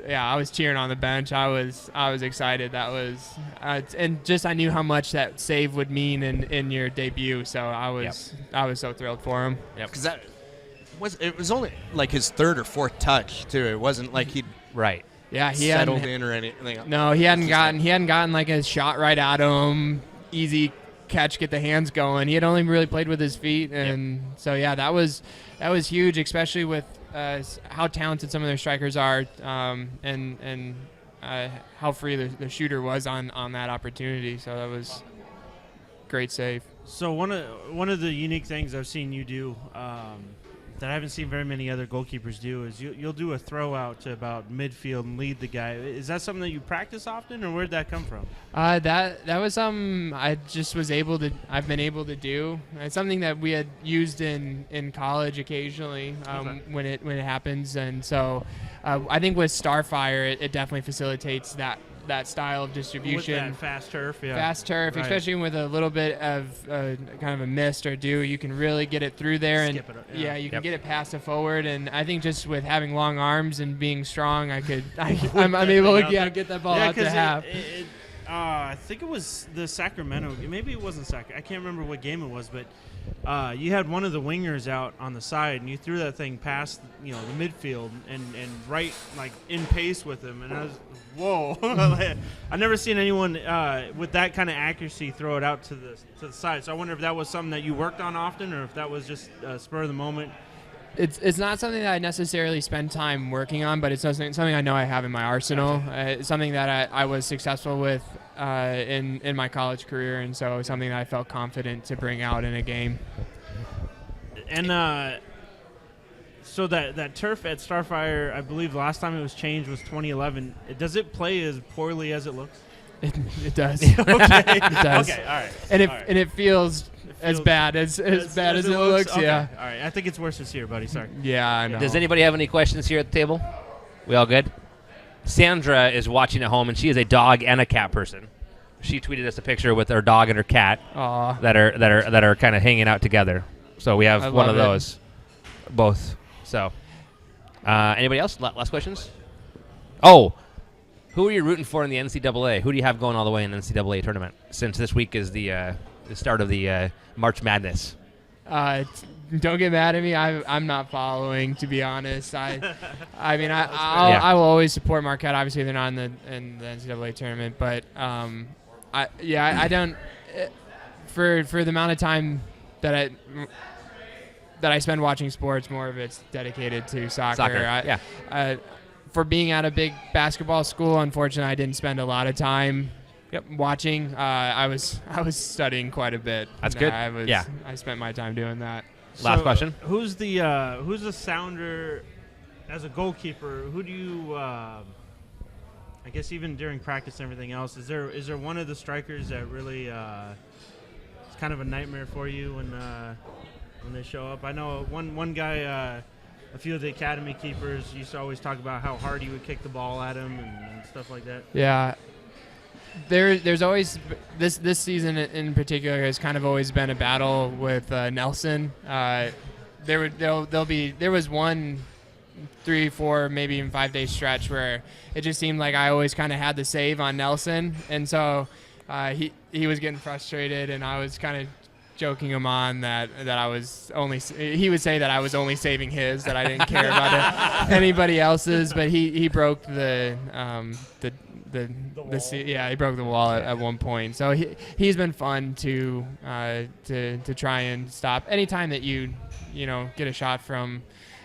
cheering on the bench. I was excited. That was and just I knew how much that save would mean in your debut. So I was so thrilled for him. Because it was only like his third or fourth touch too. It wasn't like he'd Yeah, he settled in or anything. No, he hadn't gotten like a shot right at him. Easy catch, get the hands going. He had only really played with his feet, and so that was huge, especially with how talented some of their strikers are, and how free the shooter was on that opportunity. So that was great save. So one of the unique things I've seen you do that I haven't seen very many other goalkeepers do is you'll do a throw out to about midfield and lead the guy. Is that something that you practice often, or where'd that come from? That was something I've been able to do. It's something that we had used in college occasionally when it happens, and so I think with Starfire it definitely facilitates that style of distribution. With that fast turf, yeah. Fast turf, Right. especially with a little bit of kind of a mist or dew, you can really get it through there, and Skip it, yeah. you can get it past the forward. And I think just with having long arms and being strong, I'm able to get that ball out to half. I think it was the Sacramento. Maybe it wasn't I can't remember what game it was, but you had one of the wingers out on the side, and you threw that thing past the midfield and right like in pace with him, and I was whoa. I've never seen anyone with that kind of accuracy throw it out to the side. So I wonder if that was something that you worked on often, or if that was just spur of the moment. It's not something that I necessarily spend time working on, but it's something I know I have in my arsenal. It's something that I was successful with in my college career, and so something that I felt confident to bring out in a game. And so that turf at Starfire, I believe the last time it was changed was 2011. Does it play as poorly as it looks? It does. Okay. It does. Okay, all right. And it feels as bad as it looks. Okay. Yeah. All right. I think it's worse this year, buddy. Sorry. Yeah, I know. Does anybody have any questions here at the table? We all good? Sandra is watching at home, and she is a dog and a cat person. She tweeted us a picture with her dog and her cat Aw. that are kind of hanging out together. So we have I one of love it. those, both. So, anybody else? Last questions? Oh, who are you rooting for in the NCAA? Who do you have going all the way in the NCAA tournament? Since this week is the start of the March Madness. Don't get mad at me. I'm not following, to be honest. I mean, Yeah. I will always support Marquette. Obviously, they're not in the NCAA tournament, but I don't. For the amount of time that I spend watching sports, more of it's dedicated to soccer. For being at a big basketball school, unfortunately, I didn't spend a lot of time watching. I was studying quite a bit. That's good. I spent my time doing that. Last question. Who's the sounder as a goalkeeper? Who do you? I guess even during practice and everything else, is there one of the strikers that really it's kind of a nightmare for you when they show up? I know one guy. A few of the academy keepers used to always talk about how hard you would kick the ball at him and stuff like that. Yeah. There's always this season in particular has kind of always been a battle with Nelson. There was one 3, 4, maybe even 5 day stretch where it just seemed like I always kind of had the save on Nelson, and so he was getting frustrated, and I was kind of joking him on that I was only. He would say that I was only saving his, that I didn't care about anybody else's, but he broke he broke the wall at one point. So he's been fun to try and stop. Anytime that you get a shot from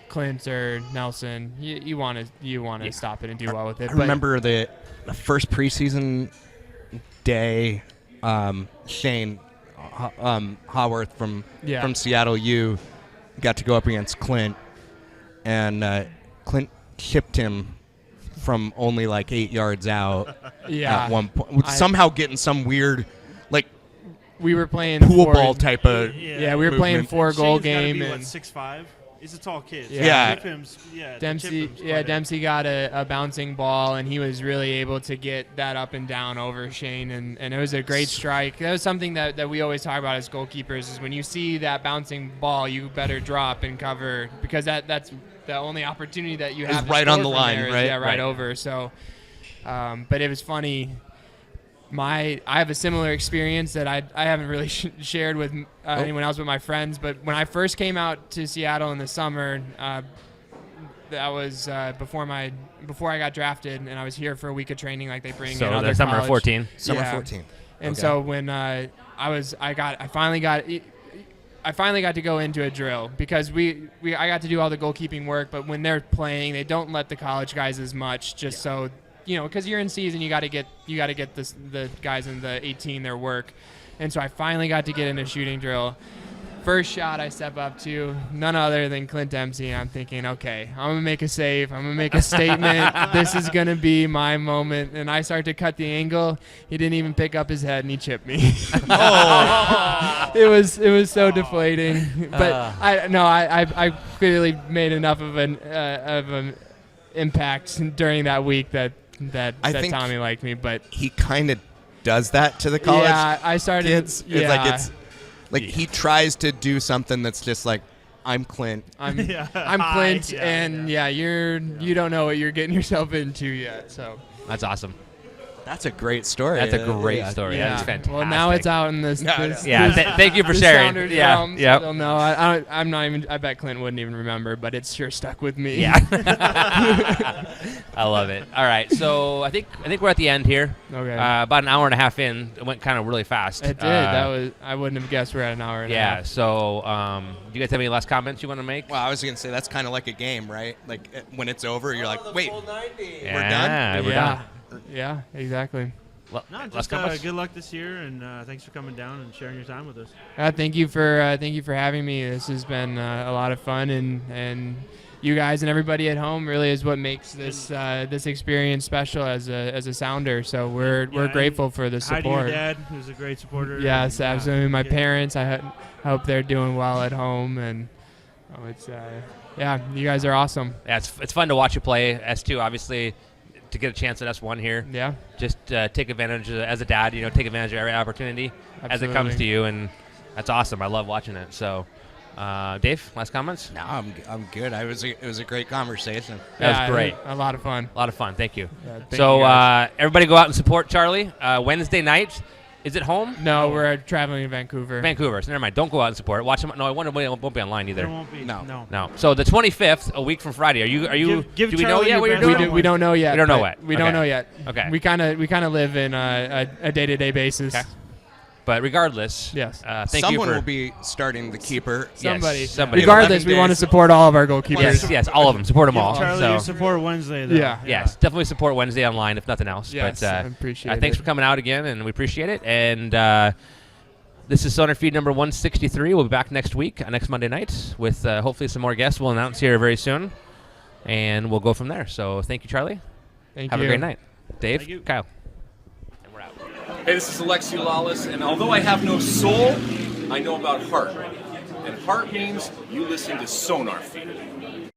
Clint or Nelson, you want to stop it and do well with it. I remember the first preseason day, Shane Haworth from Seattle U got to go up against Clint, and Clint chipped him from only like 8 yards out at one point. Somehow getting some weird, like, we were playing pool ball type of we were playing movement. 4-goal Shane's game, gotta be, and 6'5"? He's a tall kid. So Yeah. Dempsey got a bouncing ball, and he was really able to get that up and down over Shane, and it was a great strike. That was something that we always talk about as goalkeepers, is when you see that bouncing ball, you better drop and cover, because that's the only opportunity that you have. Is right on the line, right? Yeah, right Right. over. So, but it was funny. I have a similar experience that I haven't really shared with anyone else but my friends. But when I first came out to Seattle in the summer, that was before I got drafted, and I was here for a week of training, like they bring in other the summer of college. 14. Summer Yeah. 14. And Okay. so when I finally got to go into a drill, because I got to do all the goalkeeping work, but when they're playing, they don't let the college guys as much, just so, because you're in season, you got to get the guys in the 18 their work. And so I finally got to get in a shooting drill. First shot I step up to, none other than Clint Dempsey. And I'm thinking, okay, I'm going to make a save. I'm going to make a statement. This is going to be my moment. And I start to cut the angle. He didn't even pick up his head, and he chipped me. It was so deflating. But I clearly made enough of an impact during that week that I think Tommy liked me. But he kind of does that to the college I started. kids. Yeah. It's like he tries to do something that's just like, I'm Clint. I'm Clint, and you don't know what you're getting yourself into yet. So That's awesome. That's a great story. That's a great story. yeah. That's fantastic. Well, now it's out in this. No, this Yeah, this- thank you for the sharing. Sounders Yeah, realm. yep. So no, I'm not even. I bet Clint wouldn't even remember, but it's sure stuck with me. Yeah. I love it. All right, so I think we're at the end here. Okay. About an hour and a half in, it went kind of really fast. It did. That was. I wouldn't have guessed we're at an hour and a Yeah. half. So, do you guys have any last comments you want to make? Well, I was going to say that's kind of like a game, right? Like when it's over, you're like, wait, Yeah, we're done. Yeah. Exactly. No, Last just comments? good luck this year, and thanks for coming down and sharing your time with us. Thank you for having me. This has been a lot of fun, and you guys and everybody at home really is what makes this this experience special as a sounder. So we're grateful for the Hi to support. your dad, who's a great supporter. Yes, and, absolutely. My yeah. parents, I hope they're doing well at home, and it's you guys are awesome. Yeah, it's fun to watch you play. S2, obviously, to get a chance at S1 here. Yeah, Just take advantage as a dad. Take advantage of every opportunity as it comes Absolutely. to you, and that's awesome. I love watching it. So, Dave, last comments? no, I'm good. It was a great conversation. That was great. A lot of fun. A lot of fun. Thank you. Yeah, thank So, you guys. everybody go out and support Charlie. Wednesday night. Is it home? No, we're traveling in Vancouver. Vancouver. So never mind. Don't go out and support it. Watch them. No, I wonder it won't be online either. There won't be. No. No. So the 25th, a week from Friday. Are you? Give do we know Charlie yet your what you're best doing? homework. We don't know yet. We don't know but yet. We Okay. don't know yet. Okay. We kind of live in a day-to-day basis. Okay. But regardless, Yes. thank Someone you for will be starting the keeper. Somebody. somebody. Regardless, 11 we want to days. support all of our goalkeepers. Yes, all of them. Support them all. Charlie, So, your support Wednesday, though. Yeah. yes, definitely support Wednesday online, if nothing else. Yes, but I appreciate thanks it. for coming out again, and we appreciate it. And this is SonarFeed number 163. We'll be back next week, next Monday night, with hopefully some more guests we'll announce here very soon, and we'll go from there. So thank you, Charlie. Thank Have you. a great night. Dave, Thank you. Kyle. And we're out. Hey, this is Alexi Lawless, and although I have no soul, I know about heart. And heart means you listen to SonarFeed.